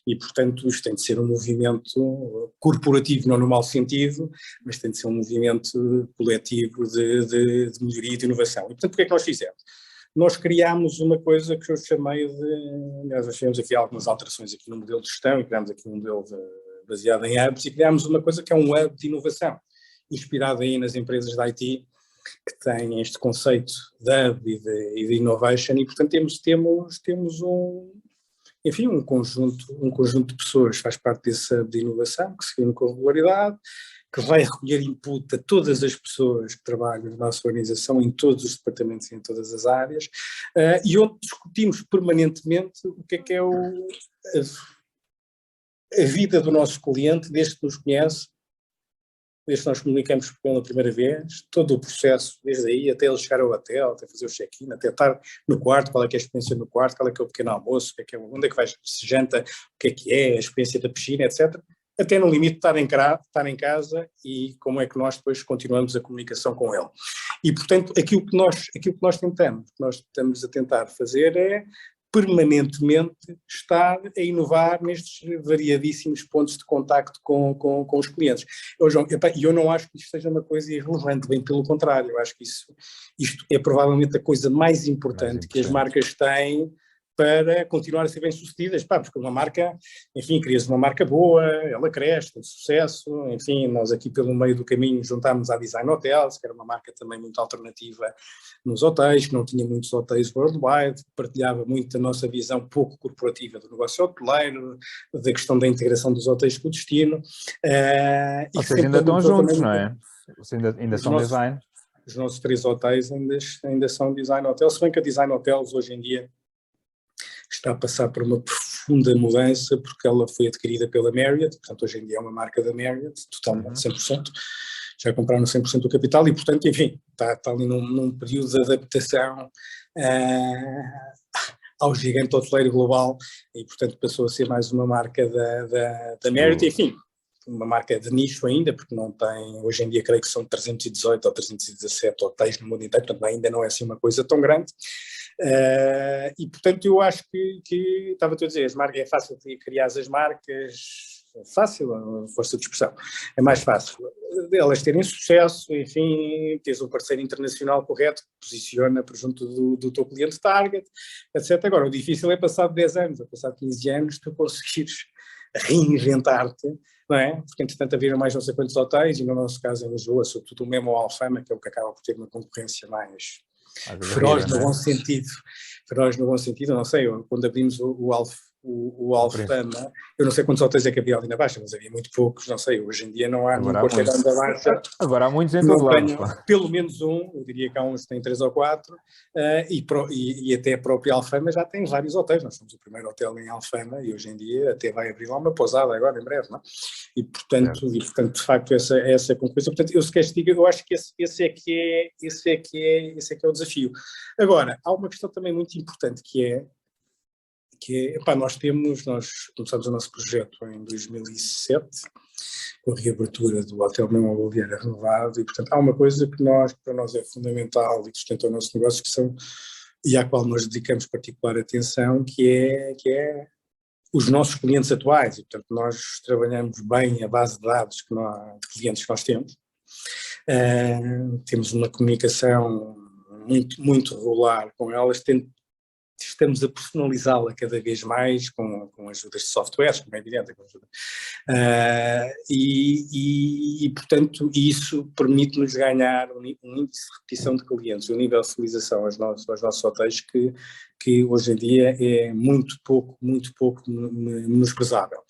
E portanto isto tem de ser um movimento corporativo, não no mau sentido, mas tem de ser um movimento coletivo de melhoria e de inovação. E portanto o que é que nós fizemos? Nós criámos uma coisa que eu chamei de, nós fizemos aqui algumas alterações aqui no modelo de gestão, e criámos aqui um modelo baseado em hubs, e criámos uma coisa que é um hub de inovação, inspirado aí nas empresas de IT, que têm este conceito de hub e de innovation, e portanto temos um conjunto de pessoas que faz parte desse hub de inovação, que seguimos com regularidade, que vai recolher input a todas as pessoas que trabalham na nossa organização, em todos os departamentos e em todas as áreas, e onde discutimos permanentemente o que é a vida do nosso cliente, desde que nos conhece, desde que nós comunicamos pela primeira vez, todo o processo, desde aí até ele chegar ao hotel, até fazer o check-in, até estar no quarto, qual é que é a experiência no quarto, qual é que é o pequeno almoço, onde é que vai se janta, o que é a experiência da piscina, etc., até no limite de estar em casa e como é que nós depois continuamos a comunicação com ele. E, portanto, aquilo que nós estamos a tentar fazer é permanentemente estar a inovar nestes variadíssimos pontos de contacto com os clientes. Eu não acho que isto seja uma coisa irrelevante, bem pelo contrário, eu acho que isto é provavelmente a coisa mais importante que as marcas têm para continuar a ser bem-sucedidas, porque uma marca, enfim, crias uma marca boa, ela cresce, tem sucesso, enfim, nós aqui pelo meio do caminho juntámos à Design Hotels, que era uma marca também muito alternativa nos hotéis, que não tinha muitos hotéis worldwide, partilhava muito a nossa visão pouco corporativa do negócio hoteleiro, da questão da integração dos hotéis com o destino. Vocês ainda estão juntos, não é? Vocês ainda são design? Os nossos 3 hotéis ainda são Design Hotels, se bem que a Design Hotels hoje em dia está a passar por uma profunda mudança, porque ela foi adquirida pela Marriott, portanto hoje em dia é uma marca da Marriott, totalmente 100%, já compraram 100% do capital e portanto, enfim, está ali num período de adaptação ao gigante hoteleiro global e portanto passou a ser mais uma marca da Marriott, enfim, uma marca de nicho ainda, porque não tem, hoje em dia creio que são 318 ou 317 hotéis no mundo inteiro, portanto ainda não é assim uma coisa tão grande. E portanto eu acho que estava-te a dizer, as marcas, é fácil de criar as marcas, fácil, a força de expressão, é mais fácil elas terem sucesso, enfim, teres um parceiro internacional correto que posiciona por junto do teu cliente target, etc. Agora, o difícil é passar de 10 anos, ou passar de 15 anos, tu conseguires reinventar-te, não é? Porque entretanto haviam mais não sei quantos hotéis, e no nosso caso em Lisboa, sobretudo o Memo Alfama, que é o que acaba por ter uma concorrência mais feroz no bom sentido, não sei, quando abrimos o o Alfama, eu não sei quantos hotéis é que havia ali na Baixa, mas havia muito poucos, não sei, hoje em dia não há nenhum quarteirão da Baixa. Agora há muitos em todo lado. Pelo menos um, eu diria que há uns que têm 3 ou 4, e até a própria Alfama já tem vários hotéis, nós somos o primeiro hotel em Alfama e hoje em dia até vai abrir lá uma pousada agora em breve, não é? E portanto, de facto essa concorrência, portanto eu se queres diga, eu acho que esse é que é o desafio. Agora, há uma questão também muito importante que é nós começamos o nosso projeto em 2007, com a reabertura do Hotel Mel Mobiliário renovado, e portanto há uma coisa que para nós é fundamental e que sustenta o nosso negócio, e à qual nós dedicamos particular atenção, que é os nossos clientes atuais, e portanto nós trabalhamos bem a base de dados de clientes que nós temos. Temos uma comunicação muito, muito regular com elas, estamos a personalizá-la cada vez mais com ajudas de softwares, como é evidente. Portanto, isso permite-nos ganhar um índice de repetição de clientes, um nível de fidelização aos nossos hotéis que hoje em dia é muito pouco menosprezável.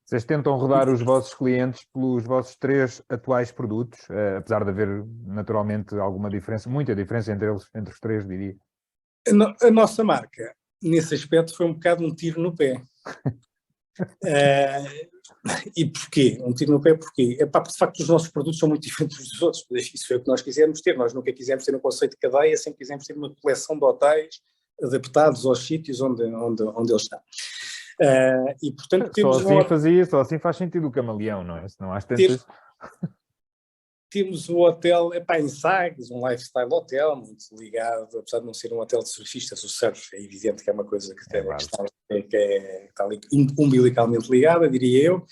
Vocês tentam rodar os vossos clientes pelos vossos 3 atuais produtos, apesar de haver naturalmente alguma diferença, muita diferença entre eles, entre os 3, diria. A nossa marca, nesse aspecto, foi um bocado um tiro no pé. E porquê? Um tiro no pé porquê? Porque de facto os nossos produtos são muito diferentes dos outros, isso foi o que nós quisemos ter, nós nunca quisemos ter um conceito de cadeia, sempre quisemos ter uma coleção de hotéis adaptados aos sítios onde eles estão. E portanto só assim faz sentido o camaleão, não é? Se não há tantas... Temos o hotel, em Sagres, um lifestyle hotel, muito ligado, apesar de não ser um hotel de surfistas, o surf é evidente que é uma coisa que está ali umbilicalmente ligada, diria eu.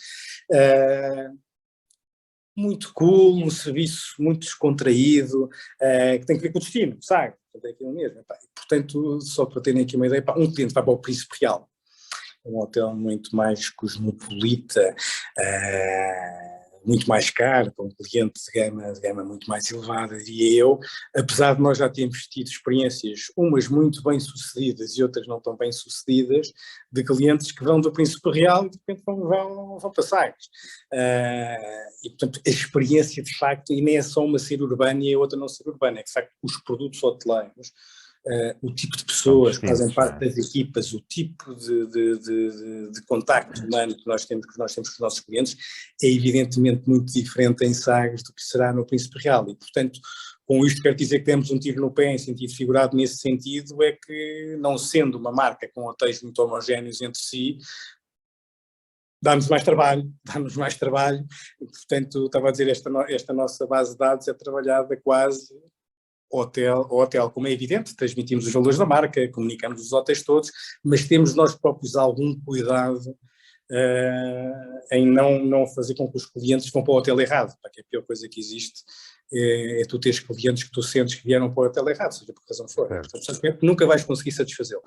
Muito cool, um serviço muito descontraído, que tem que ver com o destino, sabe? É aquilo mesmo. Portanto, só para terem aqui uma ideia, um cliente vai para o Príncipe Real, um hotel muito mais cosmopolita, muito mais caro, para um cliente de gama muito mais elevada, diria eu, apesar de nós já termos tido experiências, umas muito bem sucedidas e outras não tão bem sucedidas, de clientes que vão do Príncipe Real e de repente vão para Sagres. E portanto a experiência de facto, e nem é só uma ser urbana e a outra não ser urbana, é que de facto os produtos hoteleiros, o tipo de pessoas que fazem parte das equipas, o tipo de contacto humano que nós temos com os nossos clientes é evidentemente muito diferente em Sagres do que será no Príncipe Real e, portanto, com isto quero dizer que temos um tiro no pé em sentido figurado nesse sentido, é que não sendo uma marca com hotéis muito homogéneos entre si, dá-nos mais trabalho, e, portanto, estava a dizer, esta nossa base de dados é trabalhada quase hotel, como é evidente, transmitimos os valores da marca, comunicamos os hotéis todos, mas temos nós próprios algum cuidado em não fazer com que os clientes vão para o hotel errado, porque a pior coisa que existe é tu teres clientes que tu sentes que vieram para o hotel errado, seja por que razão for. Portanto, nunca vais conseguir satisfazê-lo.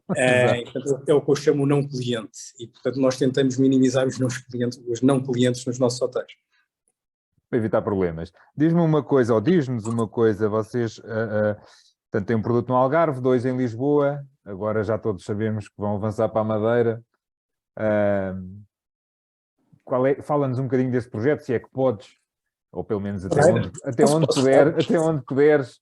Portanto, é o que eu chamo o não cliente, e portanto nós tentamos minimizar os não clientes nos nossos hotéis. Para evitar problemas. Diz-me uma coisa, ou diz-nos uma coisa, vocês portanto, têm um produto no Algarve, 2 em Lisboa, agora já todos sabemos que vão avançar para a Madeira. Fala-nos um bocadinho desse projeto, se é que podes, ou pelo menos até onde puderes,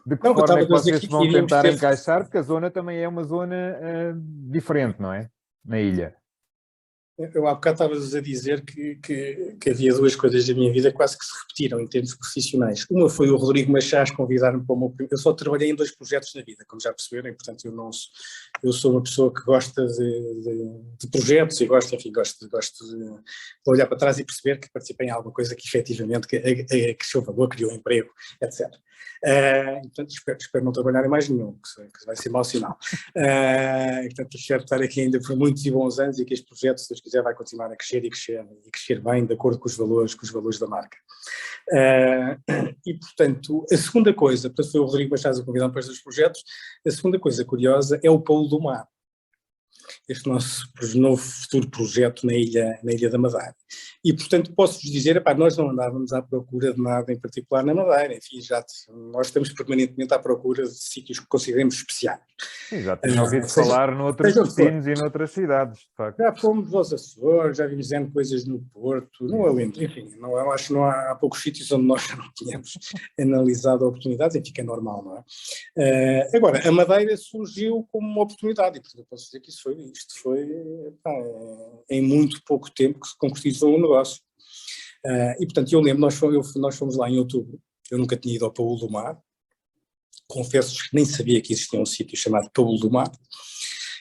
de que forma é que vocês vão tentar encaixar, porque a zona também é uma zona diferente, não é? Na ilha. Eu há bocado estavas a dizer que havia 2 coisas da minha vida quase que se repetiram em termos profissionais. Uma foi o Rodrigo Machás convidar-me para o meu primeiro... Eu só trabalhei em 2 projetos na vida, como já perceberam, e portanto eu sou uma pessoa que gosta de projetos e gosto de olhar para trás e perceber que participei em alguma coisa que efetivamente cresceu valor, criou emprego, etc. Portanto, espero não trabalhar em mais nenhum, que vai ser mau sinal. Portanto, espero estar aqui ainda por muitos e bons anos e que este projeto, se Deus quiser, vai continuar a crescer e crescer bem, de acordo com os valores da marca. E, portanto, a segunda coisa, foi o Rodrigo Machado a convidar-me para estes projetos, a segunda coisa curiosa é o Polo do Mar. este nosso novo futuro projeto na Ilha da Madeira. E, portanto, posso-vos dizer, epá, nós não andávamos à procura de nada em particular na Madeira, enfim, nós estamos permanentemente à procura de sítios que consideremos especiais. Sim, já tinha ouvido falar noutros destinos e noutras cidades, de facto. Já fomos aos Açores, já vimos coisas no Porto, no Alento, enfim, eu acho que não há poucos sítios onde nós já não tínhamos analisado oportunidades, enfim, que é normal, não é? Agora, a Madeira surgiu como uma oportunidade, e portanto eu posso dizer que isto foi em muito pouco tempo que se concretizou um negócio. E portanto eu lembro, nós fomos lá em outubro, eu nunca tinha ido ao Paúl do Mar, confesso-vos que nem sabia que existia um sítio chamado Paúl do Mar,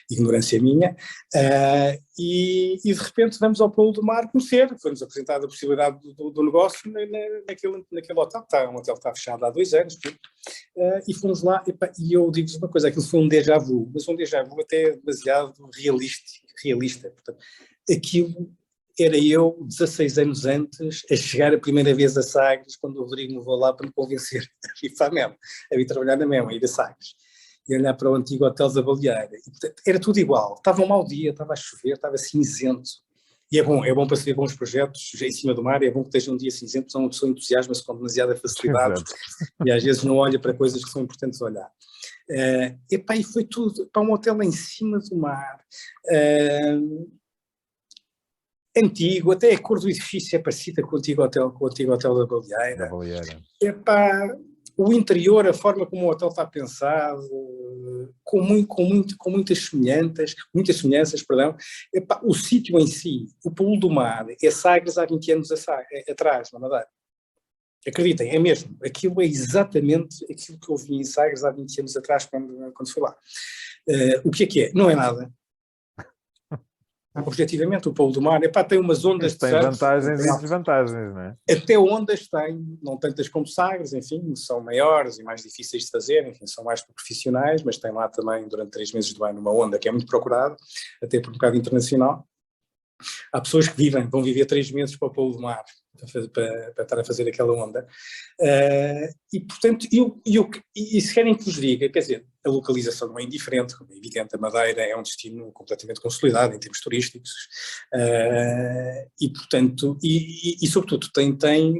ignorância minha, e de repente vamos ao Paúl do Mar conhecer, foi-nos apresentada a possibilidade do negócio naquele hotel, um hotel que está fechado há 2 anos, e fomos lá, e eu digo-vos uma coisa, aquilo foi um déjà vu, mas um déjà vu até demasiado realista, portanto, aquilo era eu, 16 anos antes, a chegar a primeira vez a Sagres, quando o Rodrigo me levou lá para me convencer a vir para a MEM, a vir trabalhar na MEM, a ir a Sagres, e olhar para o antigo Hotel da Baleeira. E, portanto, era tudo igual, estava um mau dia, estava a chover, estava cinzento, e é bom para se ver bons projetos em cima do mar, é bom que esteja um dia cinzento, porque uma pessoa entusiasma-se com demasiada facilidade, e às vezes não olha para coisas que são importantes olhar. E foi tudo, para um hotel em cima do mar, antigo, até a cor do edifício é parecida com o antigo hotel da Baleeira. O interior, a forma como o hotel está pensado, com muitas semelhanças, perdão. O sítio em si, o Paúl do Mar, é Sagres há 20 anos atrás, na Madeira. Acreditem, é mesmo. Aquilo é exatamente aquilo que eu vi em Sagres há 20 anos atrás, quando fui lá. O que é? Não é nada. Objetivamente, o Paúl do Mar, tem umas ondas de surf. Tem vantagens e desvantagens, não é? Até ondas tem, não tantas como Sagres, enfim, são maiores e mais difíceis de fazer, enfim, são mais para profissionais, mas tem lá também, durante 3 meses do ano, uma onda que é muito procurada, até por um bocado internacional. Há pessoas que vão viver 3 meses para o Paúl do Mar, para estar a fazer aquela onda. E, portanto, e se querem que vos diga, quer dizer, a localização não é indiferente, como é evidente, a Madeira é um destino completamente consolidado em termos turísticos, e, portanto, e sobretudo,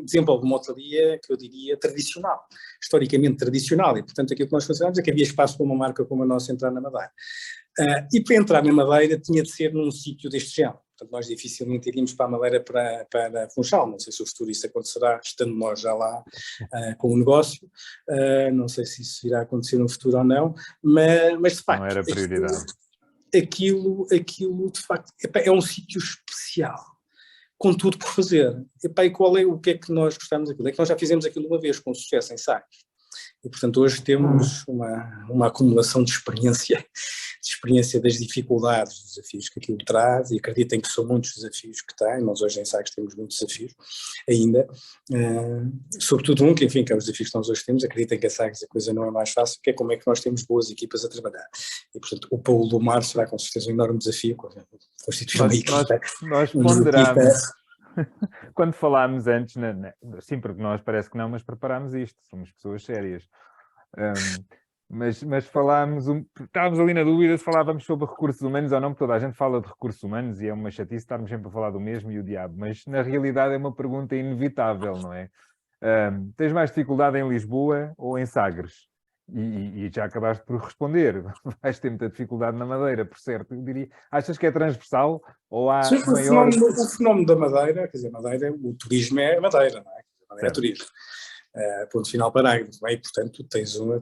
desenvolve uma hotelaria que eu diria tradicional, historicamente tradicional, e, portanto, aquilo que nós consideramos é que havia espaço para uma marca como a nossa entrar na Madeira. E para entrar na Madeira tinha de ser num sítio deste género. Portanto, nós dificilmente iríamos para a Madeira para Funchal. Não sei se o futuro isso acontecerá, estando nós já lá com o negócio. Não sei se isso irá acontecer no futuro ou não, mas de facto... Não era prioridade. Aquilo de facto, é um sítio especial, com tudo por fazer. E o que é que nós gostamos daquilo? É que nós já fizemos aquilo uma vez com sucesso em Sagres. E, portanto, hoje temos uma acumulação de experiência das dificuldades, dos desafios que aquilo traz, e acreditem que são muitos desafios que tem. Nós hoje em Sagres temos muitos desafios ainda, sobretudo que é os desafios que nós hoje temos. Acreditem que a Sagres a coisa não é mais fácil, que é como é que nós temos boas equipas a trabalhar. E, portanto, o Paúl do Mar será com certeza um enorme desafio, constituir uma equipa. Nós ponderamos. Quando falámos antes, sim, porque nós parece que não, mas preparámos isto, somos pessoas sérias. Mas falámos, estávamos ali na dúvida se falávamos sobre recursos humanos ou não, porque toda a gente fala de recursos humanos e é uma chatice estarmos sempre a falar do mesmo e o diabo, mas na realidade é uma pergunta inevitável, não é? Tens mais dificuldade em Lisboa ou em Sagres? E já acabaste por responder, vais ter muita dificuldade na Madeira, por certo, eu diria. Achas que é transversal ou há Sim, maior... O fenómeno da Madeira, quer dizer, o turismo é Madeira, não é? Madeira é turismo. Ponto final parágrafo, não é? E, portanto, tens uma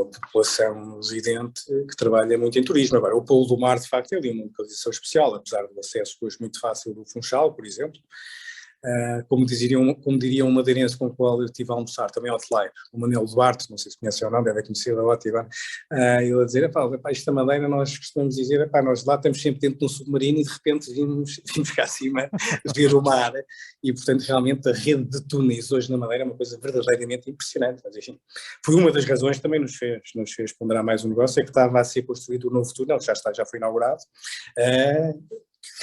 população residente que trabalha muito em turismo. Agora, o Paúl do Mar, de facto, é ali uma localização especial, apesar do acesso hoje muito fácil do Funchal, por exemplo. Como diria um madeirense com o qual eu estive a almoçar, também hoteleiro, o Manuel Duarte, não sei se conhece ou não, deve conhecer a ótima, ele a dizer, isto da Madeira, nós costumamos dizer, nós lá estamos sempre dentro de um submarino e de repente vimos cá acima ver o mar, e portanto realmente a rede de túneis hoje na Madeira é uma coisa verdadeiramente impressionante, mas enfim, foi uma das razões que também nos fez ponderar mais o negócio, é que estava a ser construído o novo túnel, já foi inaugurado,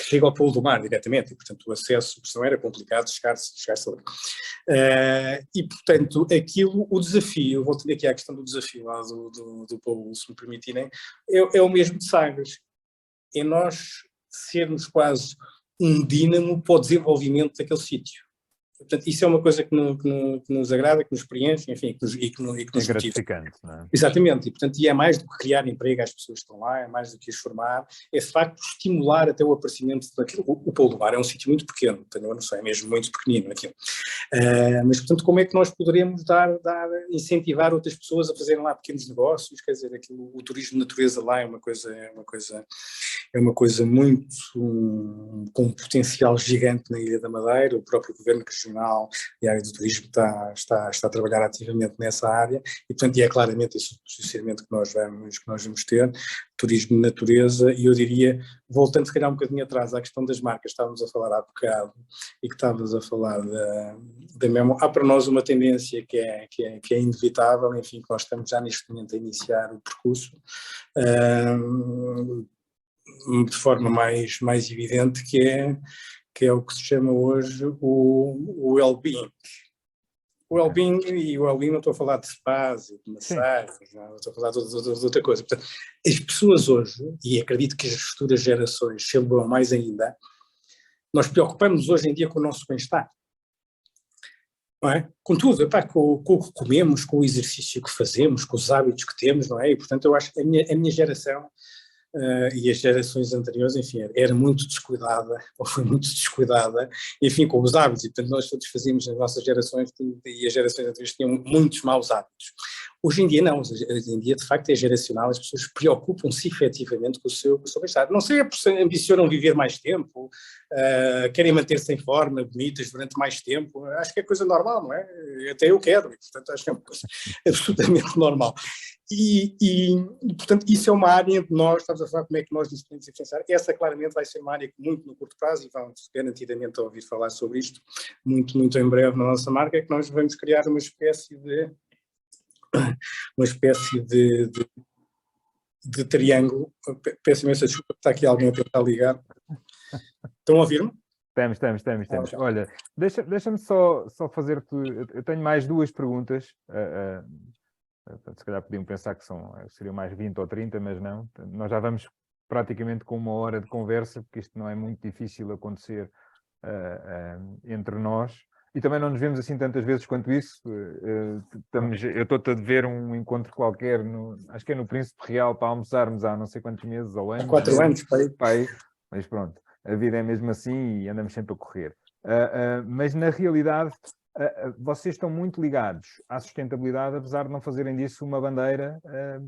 chega ao Paúl do Mar diretamente, e portanto o acesso, não era complicado chegar-se ali. E portanto o desafio, voltando aqui à questão do desafio lá do Paúl, se me permitirem, é o mesmo de Sagres. é nós sermos quase um dínamo para o desenvolvimento daquele sítio. Portanto, isso é uma coisa que nos agrada, que nos preenche, enfim, que nos é gratificante, não é? Exatamente, e portanto, é mais do que criar emprego às pessoas que estão lá, é mais do que as formar, é de facto estimular até o aparecimento daquilo. O Polo do Mar é um sítio muito pequeno, tenho a noção, é mesmo muito pequenino aquilo. Mas, portanto, como é que nós poderemos incentivar outras pessoas a fazerem lá pequenos negócios? Quer dizer, aquilo, o turismo de natureza lá é uma coisa muito com um potencial gigante na Ilha da Madeira. O próprio governo regional e a área do turismo está a trabalhar ativamente nessa área e, portanto, é claramente esse o posicionamento que nós vamos ter, turismo de natureza. E eu diria, voltando se calhar um bocadinho atrás à questão das marcas, estávamos a falar há bocado e que estavas a falar da mesmo, há para nós uma tendência que é inevitável, enfim, que nós estamos já neste momento a iniciar o percurso, de forma mais evidente, que é o que se chama hoje o well-being. O well-being, e o well-being não estou a falar de spas e de massagens, não estou a falar de outra coisa. Portanto, as pessoas hoje, e acredito que as futuras gerações se elevam mais ainda, nós preocupamos hoje em dia com o nosso bem-estar. Não é? Com tudo, com o que comemos, com o exercício que fazemos, com os hábitos que temos, não é? E, portanto, eu acho que a minha geração e as gerações anteriores, enfim, era muito descuidada, ou foi muito descuidada, enfim, com os hábitos, e portanto nós todos fazíamos, as nossas gerações, e as gerações anteriores tinham muitos maus hábitos. Hoje em dia não, hoje em dia de facto é geracional, as pessoas preocupam-se efetivamente com o seu bem-estar. Não sei, ambicionam viver mais tempo, querem manter-se em forma, bonitas durante mais tempo, acho que é coisa normal, não é? Até eu quero, e portanto acho que é uma coisa absolutamente normal. E, portanto, isso é uma área em que nós estamos a falar como é que nós nos podemos diferenciar. Essa claramente vai ser uma área que muito no curto prazo, e vamos garantidamente ouvir falar sobre isto muito, muito em breve na nossa marca, é que nós vamos criar uma espécie de triângulo. Peço imensa desculpa, está aqui alguém a tentar ligar. Estão a ouvir-me? Temos. Olha, deixa-me só fazer-te... Eu tenho mais duas perguntas. Se calhar podiam pensar que seriam mais 20 ou 30, mas não. Nós já vamos praticamente com 1 hora de conversa, porque isto não é muito difícil acontecer entre nós. E também não nos vemos assim tantas vezes quanto isso. Eu estou-te a dever um encontro qualquer, acho que é no Príncipe Real, para almoçarmos há não sei quantos meses ou anos. Há 4 anos, pai. Mas pronto, a vida é mesmo assim e andamos sempre a correr. Mas na realidade... vocês estão muito ligados à sustentabilidade, apesar de não fazerem disso uma bandeira,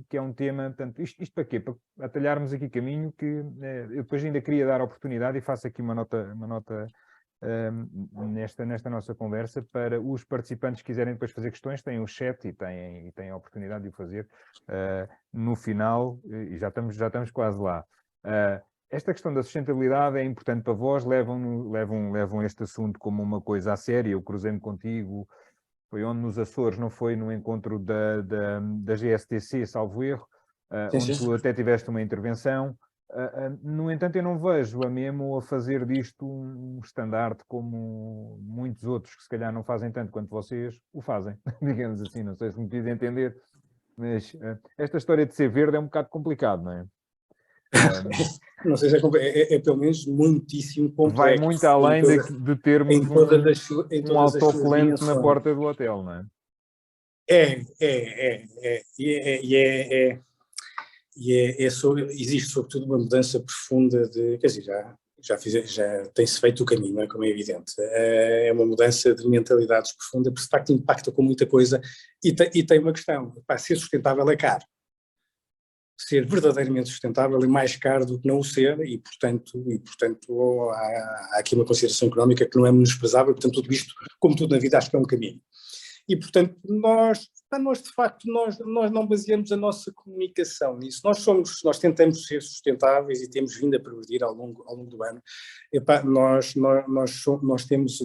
que é um tema... Portanto, isto para quê? Para atalharmos aqui caminho, que eu depois ainda queria dar a oportunidade, e faço aqui uma nota nesta nossa conversa, para os participantes que quiserem depois fazer questões, têm o chat e têm a oportunidade de o fazer no final, e já estamos quase lá. Esta questão da sustentabilidade é importante para vós, levam este assunto como uma coisa a sério. Eu cruzei-me contigo, foi onde nos Açores, não foi? No encontro da GSTC, salvo erro, onde tu até tiveste uma intervenção. No entanto, eu não vejo a Memo a fazer disto um estandarte como muitos outros que se calhar não fazem tanto quanto vocês o fazem, digamos assim. Não sei se me quis entender, mas esta história de ser verde é um bocado complicado, não é? Não sei se é pelo menos muitíssimo complexo. Vai muito além de termos um autocolante na porta do hotel, não é? Existe sobretudo uma mudança profunda quer dizer, já tem-se feito o caminho, não é? Como é evidente. É uma mudança de mentalidades profunda, porque de facto impacta com muita coisa, e tem uma questão: ser sustentável é caro. Ser verdadeiramente sustentável é mais caro do que não o ser, e portanto há aqui uma consideração económica que não é menosprezável. Portanto, tudo isto, como tudo na vida, acho que é um caminho. E portanto nós de facto não baseamos a nossa comunicação nisso. Nós tentamos ser sustentáveis e temos vindo a progredir ao longo do ano. Nós temos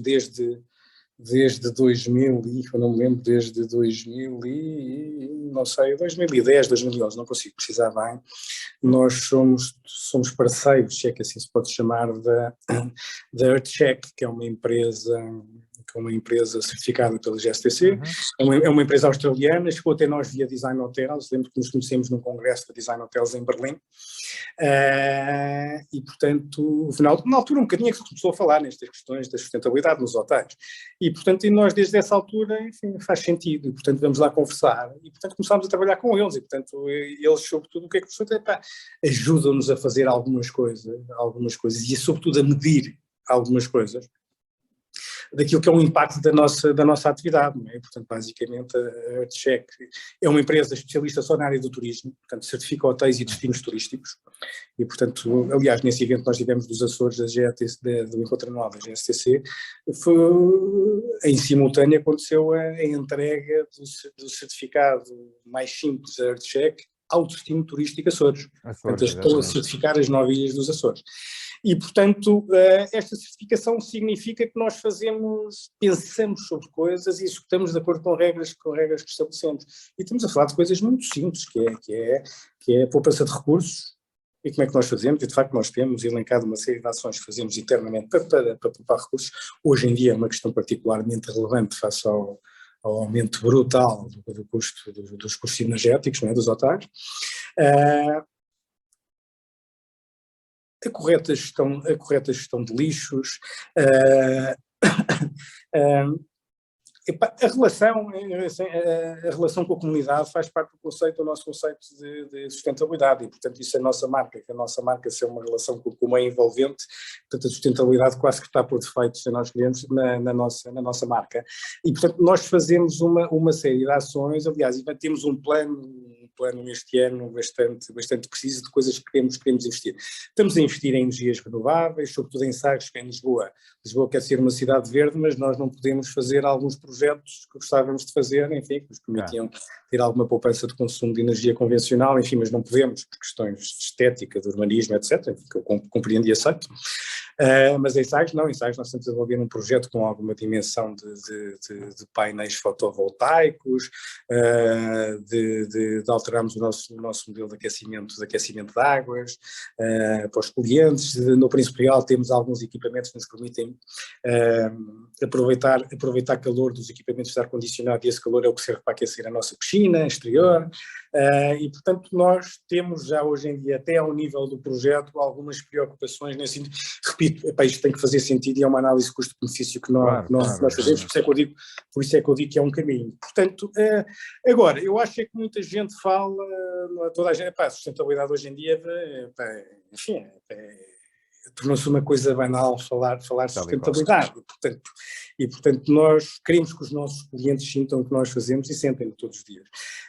desde 2000, eu não me lembro, desde 2000 e, não sei, 2010, 2011, não consigo precisar bem, nós somos parceiros, se é que assim se pode chamar, da Earthcheck, que é uma empresa uma empresa certificada pela GSTC, é uma empresa australiana, chegou até nós via Design Hotels, lembro que nos conhecemos num congresso de Design Hotels em Berlim, e portanto, na altura um bocadinho é que se começou a falar nestas questões da sustentabilidade nos hotéis, e portanto, e nós desde essa altura, enfim, faz sentido, e portanto vamos lá conversar, e portanto começámos a trabalhar com eles, e portanto eles sobretudo o que é que ajudam-nos a fazer algumas coisas, e sobretudo a medir algumas coisas, daquilo que é o impacto da nossa atividade, não é? Portanto, basicamente, a Earthcheck é uma empresa especialista só na área do turismo, portanto, certifica hotéis e destinos turísticos, e, portanto, aliás, nesse evento que nós tivemos dos Açores, do Encontro Anual da GSTC, em simultâneo aconteceu a entrega do certificado mais simples da Earthcheck ao destino turístico Açores. Portanto, estou a certificar as 9 ilhas dos Açores. E, portanto, esta certificação significa que nós pensamos sobre coisas e executamos de acordo com regras que estabelecemos. E estamos a falar de coisas muito simples, que é a poupança de recursos, e como é que nós fazemos, e de facto nós temos elencado uma série de ações que fazemos internamente para poupar recursos. Hoje em dia é uma questão particularmente relevante face ao aumento brutal do custo dos custos energéticos, não é, dos hotéis. A correta gestão de lixos, a relação com a comunidade faz parte do nosso conceito de sustentabilidade, e portanto isso é a nossa marca, que a nossa marca ser uma relação com o meio envolvente, portanto a sustentabilidade quase que está por defeito, se nós queremos, na nossa marca. E portanto nós fazemos uma série de ações, aliás, e temos um plano este ano bastante preciso de coisas que queremos investir. Estamos a investir em energias renováveis, sobretudo em Sagres, que é em Lisboa. Lisboa quer ser uma cidade verde, mas nós não podemos fazer alguns projetos que gostávamos de fazer, enfim, que nos permitiam ter alguma poupança de consumo de energia convencional, enfim, mas não podemos por questões de estética, de urbanismo, etc., enfim, que eu compreendo e aceito. Mas em Sagres não, em Sagres nós estamos a desenvolver um projeto com alguma dimensão de painéis fotovoltaicos, de alterarmos o nosso modelo de aquecimento de águas para os clientes. No Príncipe Real temos alguns equipamentos que nos permitem aproveitar calor dos equipamentos de ar-condicionado, e esse calor é o que serve para aquecer a nossa piscina exterior, e portanto nós temos já hoje em dia, até ao nível do projeto, algumas preocupações nesse sentido. Repito, isto tem que fazer sentido, e é uma análise de custo-benefício que nós fazemos, por isso é que eu digo que é um caminho. Portanto, agora, eu acho que muita gente fala, toda a gente, a sustentabilidade hoje em dia, enfim, tornou-se uma coisa banal falar de sustentabilidade, e portanto nós queremos que os nossos clientes sintam o que nós fazemos e sentem todos os dias.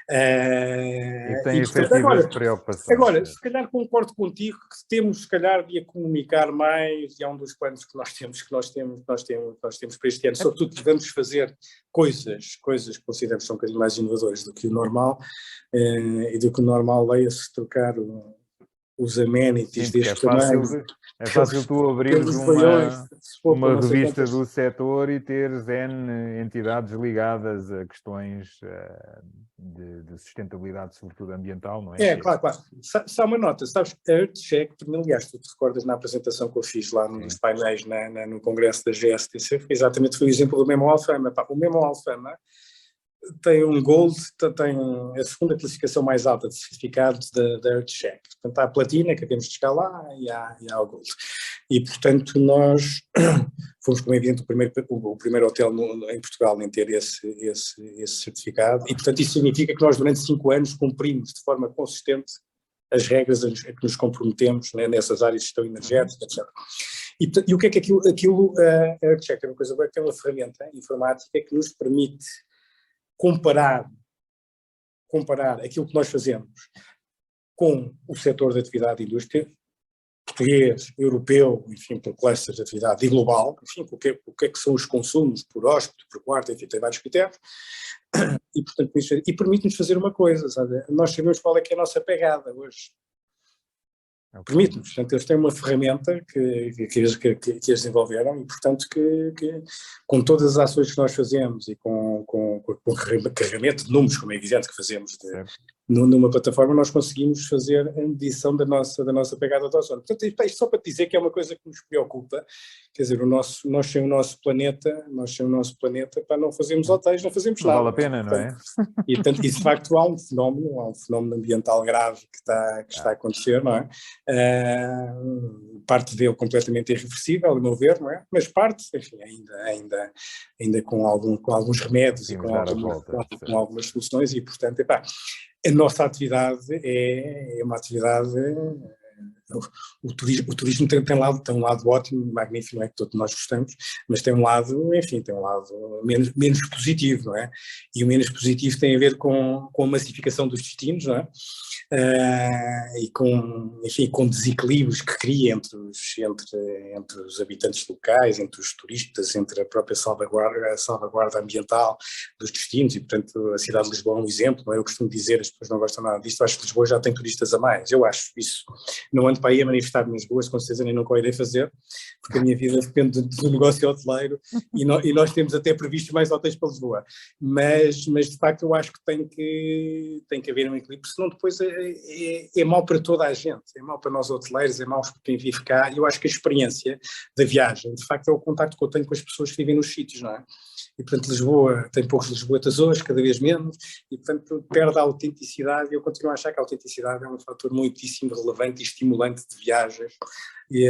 E tem efetivas preocupações. Agora, se calhar concordo contigo que temos, se calhar, de a comunicar mais, e é um dos planos que nós temos para este ano, sobretudo que vamos fazer coisas que consideramos que são um bocadinho mais inovadoras do que o normal, e do que o normal leia-se trocar os amenities deste tamanho. É fácil tu abrires uma revista do setor e teres N entidades ligadas a questões de sustentabilidade, sobretudo ambiental, não é? Claro. Só uma nota, sabes que a Earthcheck, aliás, tu te recordas na apresentação que eu fiz lá nos painéis no congresso da GSTC, exatamente foi o exemplo do Memo Alfama. O Memo Alfama tem um Gold, tem a segunda classificação mais alta de certificados da Earthcheck. Portanto, há a Platina, que acabamos de chegar lá, e há o Gold. E, portanto, nós fomos, como é evidente, o primeiro hotel em Portugal em ter esse certificado, e, portanto, isso significa que nós, durante 5 anos, cumprimos de forma consistente as regras a que nos comprometemos, né, nessas áreas de gestão energética, etc. E o que é que aquilo a Earthcheck é uma coisa boa, que é uma ferramenta informática que nos permite comparar aquilo que nós fazemos com o setor de atividade de indústria, português, europeu, enfim, por clusters de atividade, e global, enfim, o que é que são os consumos por hóspede, por quarto, enfim, tem vários critérios, e portanto, permite-nos fazer uma coisa, sabe? Nós sabemos qual é que é a nossa pegada hoje. Permite-nos, portanto, eles têm uma ferramenta que eles desenvolveram, e portanto que com todas as ações que nós fazemos e com carregamento de números, como é evidente que fazemos numa plataforma nós conseguimos fazer a medição da nossa pegada de ozono. Portanto, isto só para te dizer que é uma coisa que nos preocupa, quer dizer, nós sem o nosso planeta, para não fazermos hotéis, não fazemos Não nada. vale a pena, não é? E, portanto, isso de facto há um fenómeno ambiental grave que está a acontecer, não é? Parte dele completamente irreversível, a meu ver, não é? Mas parte, enfim, ainda com alguns remédios e com algumas soluções e, portanto, a nossa atividade é uma atividade. O turismo tem um lado ótimo, magnífico, não é que todos nós gostamos, mas tem um lado, enfim, tem um lado menos positivo, não é? E o menos positivo tem a ver com a massificação dos destinos, não é? E com desequilíbrios que cria entre os habitantes locais, entre os turistas, entre a própria salvaguarda ambiental dos destinos, e portanto a cidade de Lisboa é um exemplo, não é? Eu costumo dizer, as pessoas não gostam nada disto, acho que Lisboa já tem turistas a mais, eu acho isso. Não ando para aí a manifestar-me em Lisboa, com certeza nem nunca o irei fazer, porque a minha vida depende do negócio hoteleiro e nós temos até previsto mais hotéis para Lisboa, mas de facto eu acho que tem que haver um equilíbrio, senão depois é mau para toda a gente, é mau para nós hoteleiros, é mau para quem vive cá. Eu acho que a experiência da viagem, de facto, é o contacto que eu tenho com as pessoas que vivem nos sítios, não é? E, portanto, Lisboa tem poucos lisboetas hoje, cada vez menos, e, portanto, perde a autenticidade, e eu continuo a achar que a autenticidade é um fator muitíssimo relevante e estimulante de viagens, e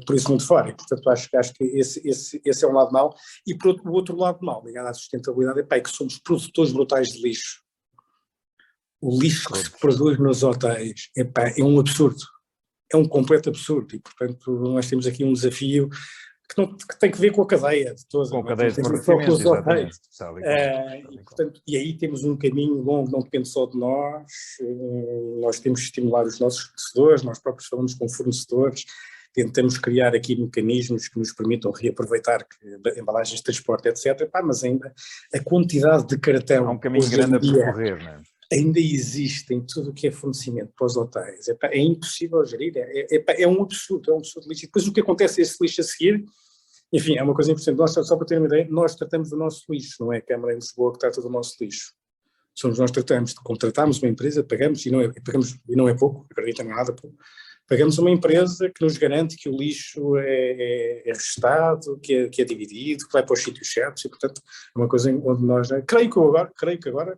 por isso muito fora, e, portanto, acho que esse é um lado mau. E, o outro lado mau, ligado à sustentabilidade, é que somos produtores brutais de lixo. O lixo que se produz nos hotéis é um absurdo, é um completo absurdo, e portanto nós temos aqui um desafio que tem que ver com a cadeia de toda, com a cadeia de fornecimento, exatamente. E aí temos um caminho longo, não depende só de nós, nós temos que estimular os nossos fornecedores, nós próprios falamos com fornecedores, tentamos criar aqui mecanismos que nos permitam reaproveitar embalagens de transporte, etc. Mas ainda a quantidade de cartão... Há um caminho grande a percorrer, não é? Ainda existe em tudo o que é fornecimento para os hotéis, é impossível gerir, é um absurdo lixo. E depois o que acontece a esse lixo a seguir, enfim, é uma coisa importante, só para ter uma ideia, nós tratamos do nosso lixo, não é a Câmara de Lisboa que trata do nosso lixo. Somos nós que tratamos, contratamos uma empresa, pagamos, e não é pouco, acreditem, não é nada pouco, pagamos uma empresa que nos garante que o lixo é registado, que é dividido, que vai para os sítios certos, e portanto é uma coisa onde nós, creio que agora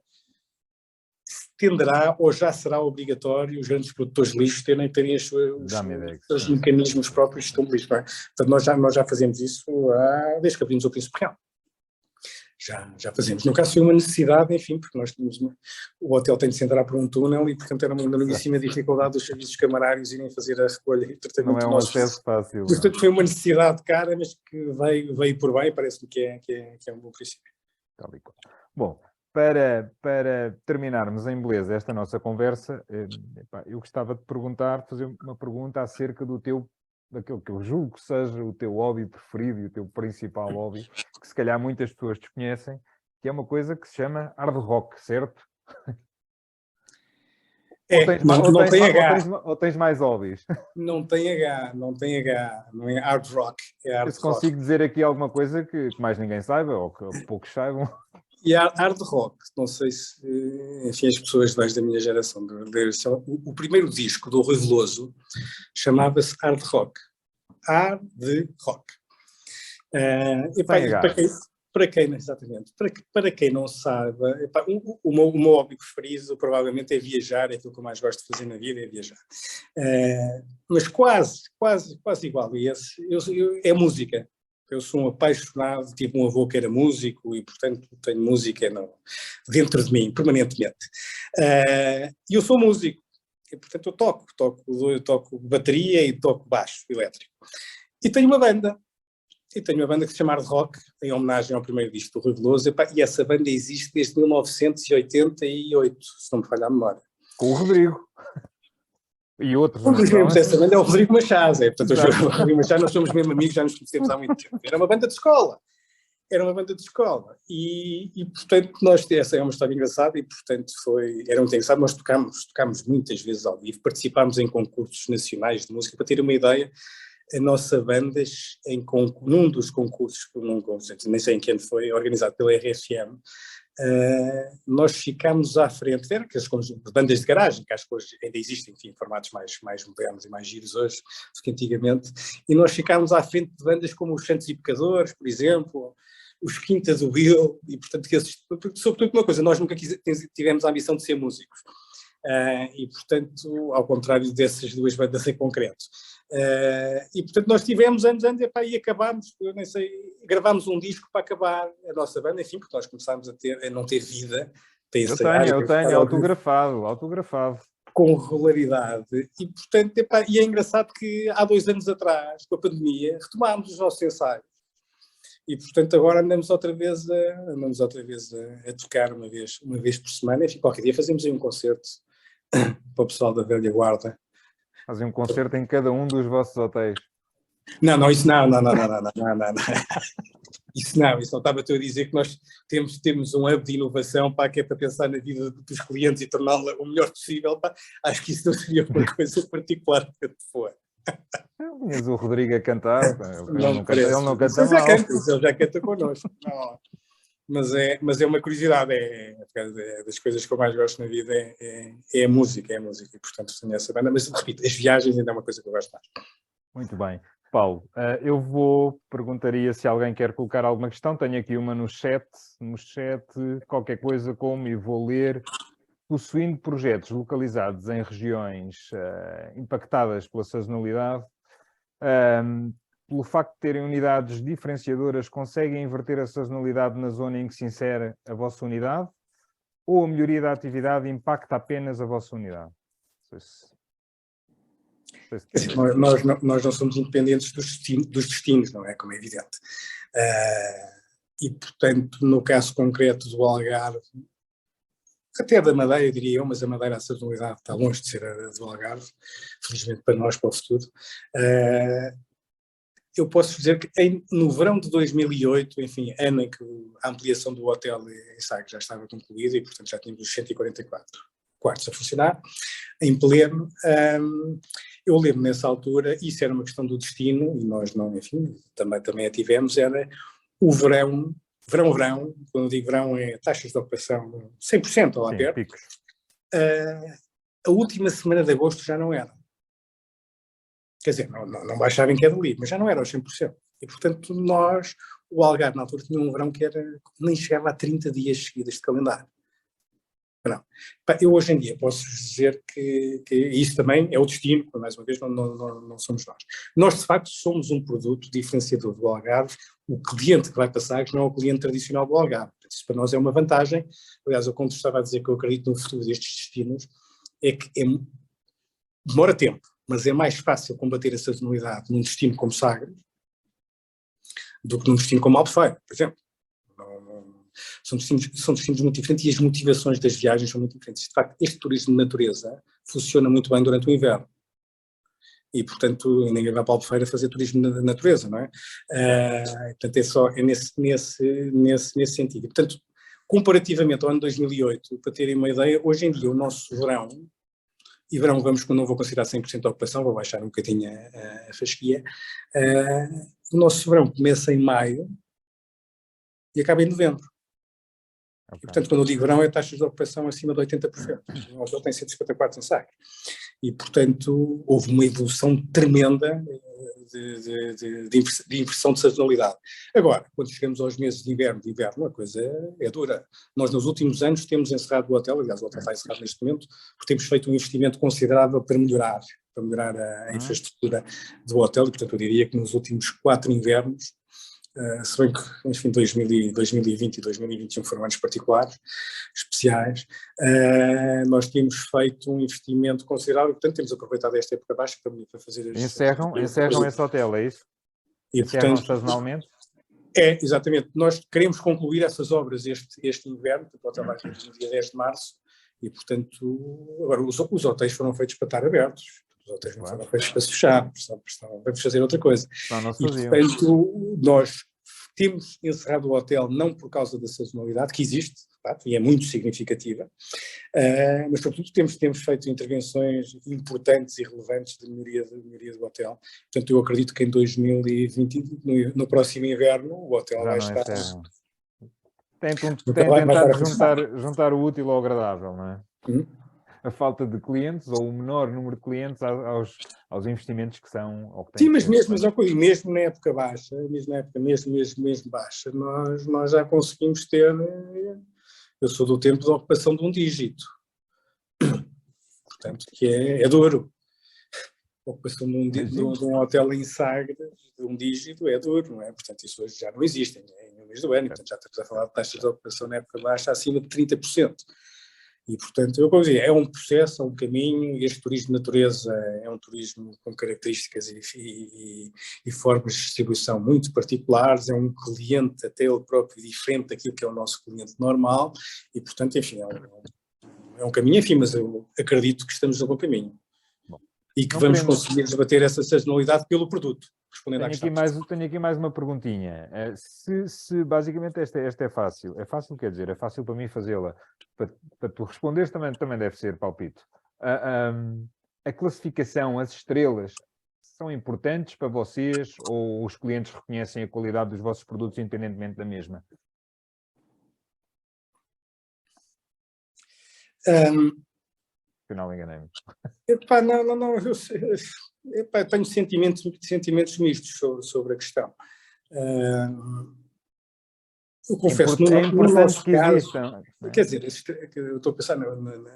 tenderá ou já será obrigatório os grandes produtores de lixo terem os seus mecanismos próprios de gestão de lixo. Não é? Portanto, nós já fazemos isso desde que abrimos o Príncipe Real. Já fazemos. No caso foi uma necessidade, enfim, porque nós tínhamos o hotel tem de se entrar por um túnel e portanto era uma enormíssima dificuldade dos serviços camarários irem fazer a recolha e tratamento. Não é um acesso fácil. Portanto foi uma necessidade cara, mas que veio por bem, parece-me que é um bom princípio. Bom, para terminarmos em beleza esta nossa conversa, eu gostava de fazer uma pergunta acerca daquilo que eu julgo que seja o teu hobby preferido e o teu principal hobby, que se calhar muitas pessoas desconhecem, que é uma coisa que se chama hard rock, certo? Ou tens mais hobbies? Não tem H, não é hard rock, é hard rock. Eu consigo dizer aqui alguma coisa que mais ninguém saiba, ou que poucos saibam. E hard rock, não sei se, enfim, as pessoas da minha geração, o primeiro disco do Rui Veloso chamava-se Hard Rock. Hard Rock. Para quem não saiba, o meu hobby preferido provavelmente é viajar, é aquilo que eu mais gosto de fazer na vida, é viajar. Mas quase igual a esse, é música. Eu sou um apaixonado, tive um avô que era músico e, portanto, tenho música dentro de mim, permanentemente. E eu sou músico, e, portanto, eu toco bateria e toco baixo elétrico. E tenho uma banda que se chama Hard Rock, em homenagem ao primeiro disco do Rui Veloso, e essa banda existe desde 1988, se não me falha a memória. Com o Rodrigo. E outros. Essa banda é o Rodrigo Machado, portanto, o Rodrigo Machado, nós somos mesmo amigos, já nos conhecemos há muito tempo. Era uma banda de escola. E portanto, essa é uma história engraçada e, portanto, era muito engraçado. Nós tocámos muitas vezes ao vivo, participámos em concursos nacionais de música. Para ter uma ideia, a nossa banda, num dos concursos, nem sei em que ano foi, organizado pela RFM, nós ficámos à frente, era aquelas bandas de garagem, que acho que hoje ainda existem, enfim, formatos mais modernos e mais giros hoje do que antigamente, e nós ficámos à frente de bandas como os Santos e Pecadores, por exemplo, os Quinta do Bill, e portanto, sobretudo uma coisa, nós nunca tivemos a ambição de ser músicos. E portanto, ao contrário dessas duas bandas em concreto. E portanto nós tivemos anos e acabámos, eu nem sei, gravámos um disco para acabar a nossa banda, enfim, porque nós começámos a não ter vida. Eu tenho autografado. Com regularidade. E portanto, e é engraçado que há 2 anos atrás, com a pandemia, retomámos os nossos ensaios. E portanto agora andamos outra vez a tocar uma vez por semana, e qualquer dia fazemos aí um concerto para o pessoal da velha guarda. Fazem um concerto em cada um dos vossos hotéis. Não, isso não. Isso não estava-te a dizer que nós temos um hub de inovação que é para pensar na vida dos clientes e torná-la o melhor possível. Acho que isso não seria uma coisa particularmente boa. Tinhas o Rodrigo a cantar, ele não canta mal. Ele já canta connosco. Não. Mas é uma curiosidade, é das coisas que eu mais gosto na vida, é a música, e portanto tenho essa banda, mas repito, as viagens ainda é uma coisa que eu gosto mais. Muito bem. Paulo, eu perguntaria se alguém quer colocar alguma questão, tenho aqui uma no chat, qualquer coisa como, e vou ler: possuindo projetos localizados em regiões impactadas pela sazonalidade, pelo facto de terem unidades diferenciadoras, conseguem inverter a sazonalidade na zona em que se insere a vossa unidade? Ou a melhoria da atividade impacta apenas a vossa unidade? Nós não somos independentes dos destinos, não é? Como é evidente. E, portanto, no caso concreto do Algarve, até da Madeira, diria eu, mas a Madeira, a sazonalidade está longe de ser a do Algarve, felizmente para nós, para o futuro. Eu posso dizer que no verão de 2008, enfim, ano em que a ampliação do hotel em Sagres já estava concluída e, portanto, já tínhamos os 144 quartos a funcionar, em pleno, eu lembro nessa altura, isso era uma questão do destino, e nós não, enfim, também a tivemos, era o verão, quando eu digo verão é taxas de ocupação 100% lá perto, a última semana de agosto já não era. Quer dizer, não baixava em queda livre, mas já não era aos 100%. E, portanto, o Algarve, na altura, tinha um verão que nem chegava a 30 dias seguidos de calendário. Não. Eu, hoje em dia, posso dizer que isso também é o destino, mais uma vez, não somos nós. Nós, de facto, somos um produto diferenciador do Algarve. O cliente que vai para Sagres não é o cliente tradicional do Algarve. Isso, para nós, é uma vantagem. Aliás, eu, quando estava a dizer que eu acredito no futuro destes destinos, é que demora tempo, mas é mais fácil combater a sazonalidade num destino como Sagres do que num destino como Albufeira, por exemplo. São destinos muito diferentes e as motivações das viagens são muito diferentes. De facto, este turismo de natureza funciona muito bem durante o inverno. E, portanto, ninguém vai para a Albufeira fazer turismo de natureza, não é? Portanto, nesse sentido. E, portanto, comparativamente ao ano 2008, para terem uma ideia, hoje em dia o nosso verão, e verão não vou considerar 100% a ocupação, vou baixar um bocadinho a fasquia, o nosso verão começa em maio e acaba em novembro. Okay. E, portanto, quando eu digo verão, é taxas de ocupação acima de 80%. O hotel tem 154 em Sagres. E, portanto, houve uma evolução tremenda de inversão de sazonalidade. Agora, quando chegamos aos meses de inverno, a coisa é dura. Nós, nos últimos anos, temos encerrado o hotel, aliás, o hotel está encerrado neste momento, porque temos feito um investimento considerável para melhorar a infraestrutura do hotel, e, portanto, eu diria que nos últimos 4 invernos, se bem que, enfim, 2020 e 2021 foram anos particulares, especiais, nós tínhamos feito um investimento considerável, portanto temos aproveitado esta época baixa para fazer... Encerram esse hotel, é isso? E, encerram sazonalmente? É, exatamente. Nós queremos concluir essas obras este inverno, o hotel vai ter no dia 10 de março, e, portanto, agora os hotéis foram feitos para estar abertos. Os hotéis não foram feitos para se fechar, vamos fazer outra coisa. E, portanto, nós temos encerrado o hotel não por causa da sazonalidade, que existe, e é muito significativa, mas, sobretudo, temos feito intervenções importantes e relevantes de melhoria do hotel. Portanto, eu acredito que em 2020, no próximo inverno, o hotel vai estar... Tem tentado juntar o útil ao agradável, não é? A falta de clientes ou o menor número de clientes aos investimentos que são... Ou que sim, mas mesmo na época baixa, mesmo baixa, nós já conseguimos ter... Eu sou do tempo da ocupação de um dígito. Portanto, que é duro. A ocupação de um hotel em Sagres, de um dígito, é duro, não é? Portanto, isso hoje já não existe, no mês do ano. Portanto, já estamos a falar de taxas de ocupação na época baixa acima de 30%. E, portanto, eu posso dizer, é um processo, é um caminho. Este turismo de natureza é um turismo com características e formas de distribuição muito particulares, é um cliente até ele próprio diferente daquilo que é o nosso cliente normal e, portanto, enfim, é um caminho, enfim, mas eu acredito que estamos no bom caminho. Bom, e que vamos conseguir debater essa sazonalidade pelo produto. Tenho aqui mais uma perguntinha. Se basicamente esta é fácil. É fácil, quer dizer, é fácil para mim fazê-la. Para tu responderes também deve ser palpite. A classificação, as estrelas, são importantes para vocês ou os clientes reconhecem a qualidade dos vossos produtos independentemente da mesma? Afinal, enganei-me. Não, eu tenho sentimentos mistos sobre a questão. Eu confesso que no nosso caso, quer dizer, eu estou a pensar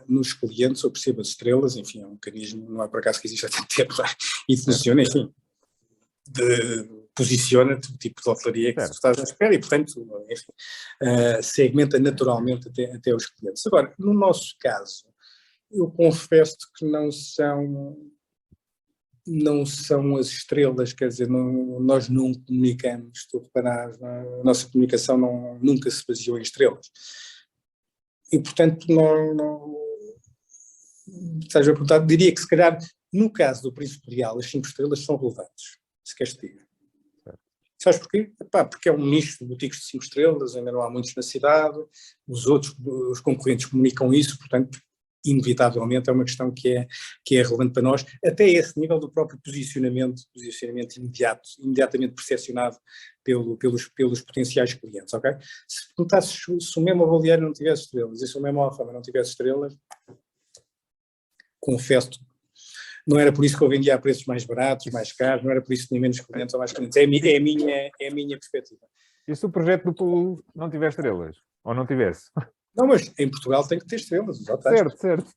nos clientes, eu percebo as estrelas, enfim, é um mecanismo, não é por acaso que existe há tanto tempo, e funciona, enfim, posiciona-te o tipo de hotelaria que tu estás a esperar e, portanto, enfim, segmenta naturalmente até os clientes. Agora, no nosso caso, eu confesso que não são as estrelas, quer dizer, nós não comunicamos, tu reparas, a nossa comunicação nunca se baseou em estrelas. E, portanto, estás a perguntar, diria que se calhar, no caso do Príncipe Real, as 5 estrelas são relevantes, se queres te diga. Sabes porquê? Porque é um nicho de boutiques de 5 estrelas, ainda não há muitos na cidade, os concorrentes comunicam isso, portanto, inevitavelmente é uma questão que é relevante para nós, até esse nível do próprio posicionamento imediatamente percepcionado pelos potenciais clientes, ok? Se perguntasses se o mesmo avaliário não tivesse estrelas e se o mesmo Alfama não tivesse estrelas, confesso, não era por isso que eu vendia a preços mais baratos, mais caros, não era por isso que tinha menos clientes ou mais clientes, é a minha perspectiva. E se o projeto do Pool não tivesse estrelas? Ou não tivesse? Não, mas em Portugal tem que ter estrelas, os hotéis. Certo.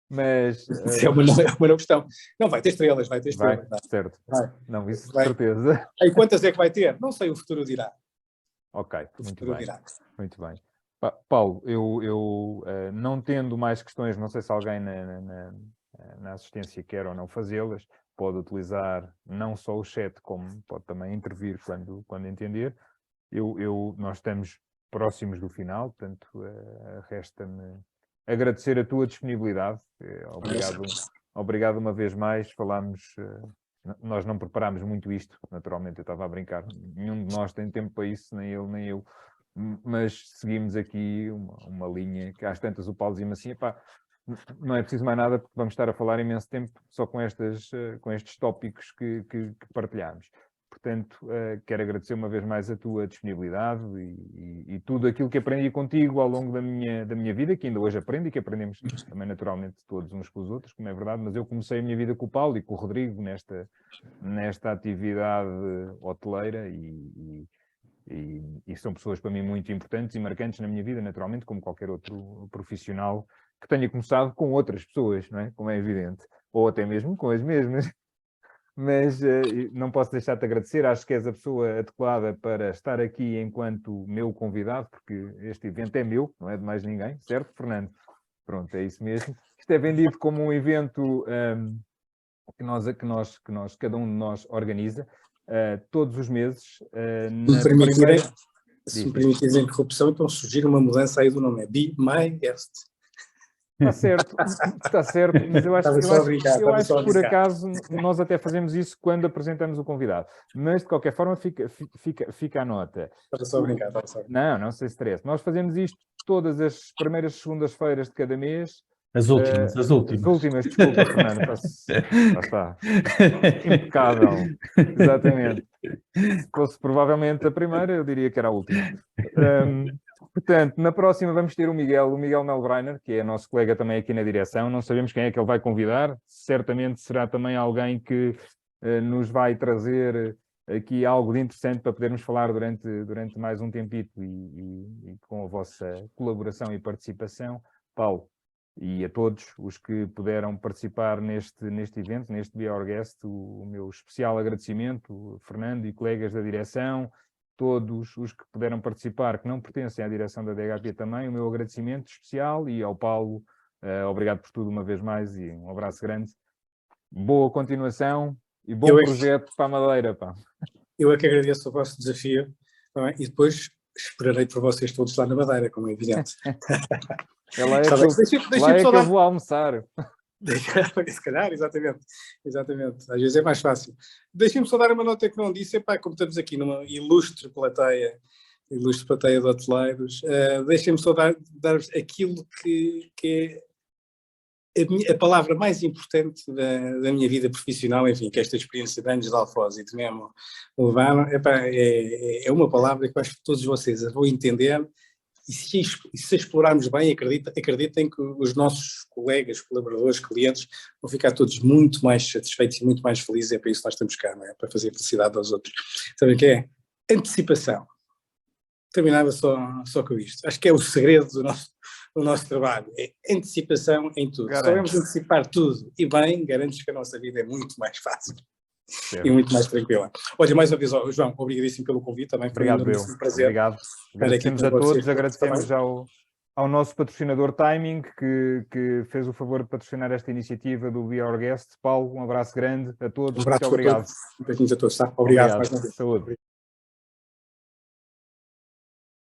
Mas... é uma não questão. Não, vai ter estrelas. Vai, certo. Vai. Não, isso de certeza. E quantas é que vai ter? Não sei, o futuro dirá. Ok, muito bem. Paulo, eu não tendo mais questões, não sei se alguém na assistência quer ou não fazê-las, pode utilizar não só o chat, como pode também intervir quando entender. Nós estamos próximos do final, portanto, resta-me agradecer a tua disponibilidade. Obrigado uma vez mais. Nós não preparámos muito isto, naturalmente, eu estava a brincar. Nenhum de nós tem tempo para isso, nem ele, nem eu. Mas seguimos aqui uma linha que às tantas o Paulo dizia-me assim, não é preciso mais nada porque vamos estar a falar imenso tempo só com estes tópicos que partilhámos. Portanto, quero agradecer uma vez mais a tua disponibilidade e tudo aquilo que aprendi contigo ao longo da minha vida, que ainda hoje aprendo e que aprendemos também naturalmente todos uns com os outros, como é verdade, mas eu comecei a minha vida com o Paulo e com o Rodrigo nesta atividade hoteleira e são pessoas para mim muito importantes e marcantes na minha vida, naturalmente, como qualquer outro profissional que tenha começado com outras pessoas, não é? Como é evidente, ou até mesmo com as mesmas. Mas não posso deixar de te agradecer, acho que és a pessoa adequada para estar aqui enquanto meu convidado, porque este evento é meu, não é de mais ninguém, certo, Fernando? Pronto, é isso mesmo. Isto é vendido como um evento que cada um de nós organiza todos os meses. Se me permitires a interrupção, então sugiro uma mudança aí do nome, é Be My Guest. Está certo, mas eu acho que por acaso nós até fazemos isso quando apresentamos o convidado. Mas de qualquer forma fica a nota. Estava só a brincar. Não se estresse. Nós fazemos isto todas as primeiras segundas-feiras de cada mês. As últimas. Desculpa, Fernando. Está. Impecável. Exatamente. Se fosse provavelmente a primeira, eu diria que era a última. Portanto, na próxima vamos ter o Miguel Melbreiner, que é nosso colega também aqui na direção. Não sabemos quem é que ele vai convidar. Certamente será também alguém que nos vai trazer aqui algo de interessante para podermos falar durante mais um tempito e com a vossa colaboração e participação. Paulo, e a todos os que puderam participar neste evento, neste Be Our Guest, o meu especial agradecimento, Fernando e colegas da direção, todos os que puderam participar, que não pertencem à direção da DHP também, o meu agradecimento especial, e ao Paulo, obrigado por tudo uma vez mais e um abraço grande. Boa continuação e bom projeto para a Madeira, pá. Eu é que agradeço o vosso desafio, tá bem? E depois esperarei por vocês todos lá na Madeira, como é evidente. Lá é que eu vou almoçar. Se calhar, exatamente. Às vezes é mais fácil. Deixem-me só dar uma nota que não disse. Epá, como estamos aqui numa ilustre plateia de hoteleiros, deixem-me só dar-vos aquilo que é a palavra mais importante da minha vida profissional, enfim, que esta experiência de anos de Alfoz mesmo levaram. Epá, é uma palavra que eu acho que todos vocês vão entender. E se explorarmos bem, acreditem que os nossos colegas, colaboradores, clientes vão ficar todos muito mais satisfeitos e muito mais felizes. É para isso que nós estamos cá, não é? Para fazer felicidade aos outros. Sabem o que é? Antecipação. Terminava só com isto. Acho que é o segredo do nosso trabalho. É antecipação em tudo. Se sabemos antecipar tudo e bem, garanto que a nossa vida é muito mais fácil. E muito mais tranquila. Olha, mais uma vez, João, obrigadíssimo pelo convite também. Obrigado, Bill. Obrigado. Agradecemos a todos, agradecemos ao nosso patrocinador Timing, que fez o favor de patrocinar esta iniciativa do Be Our Guest. Paulo, um abraço grande a todos. Um abraço muito obrigado. Beijinhos a todos, tá? Obrigado. Saúde.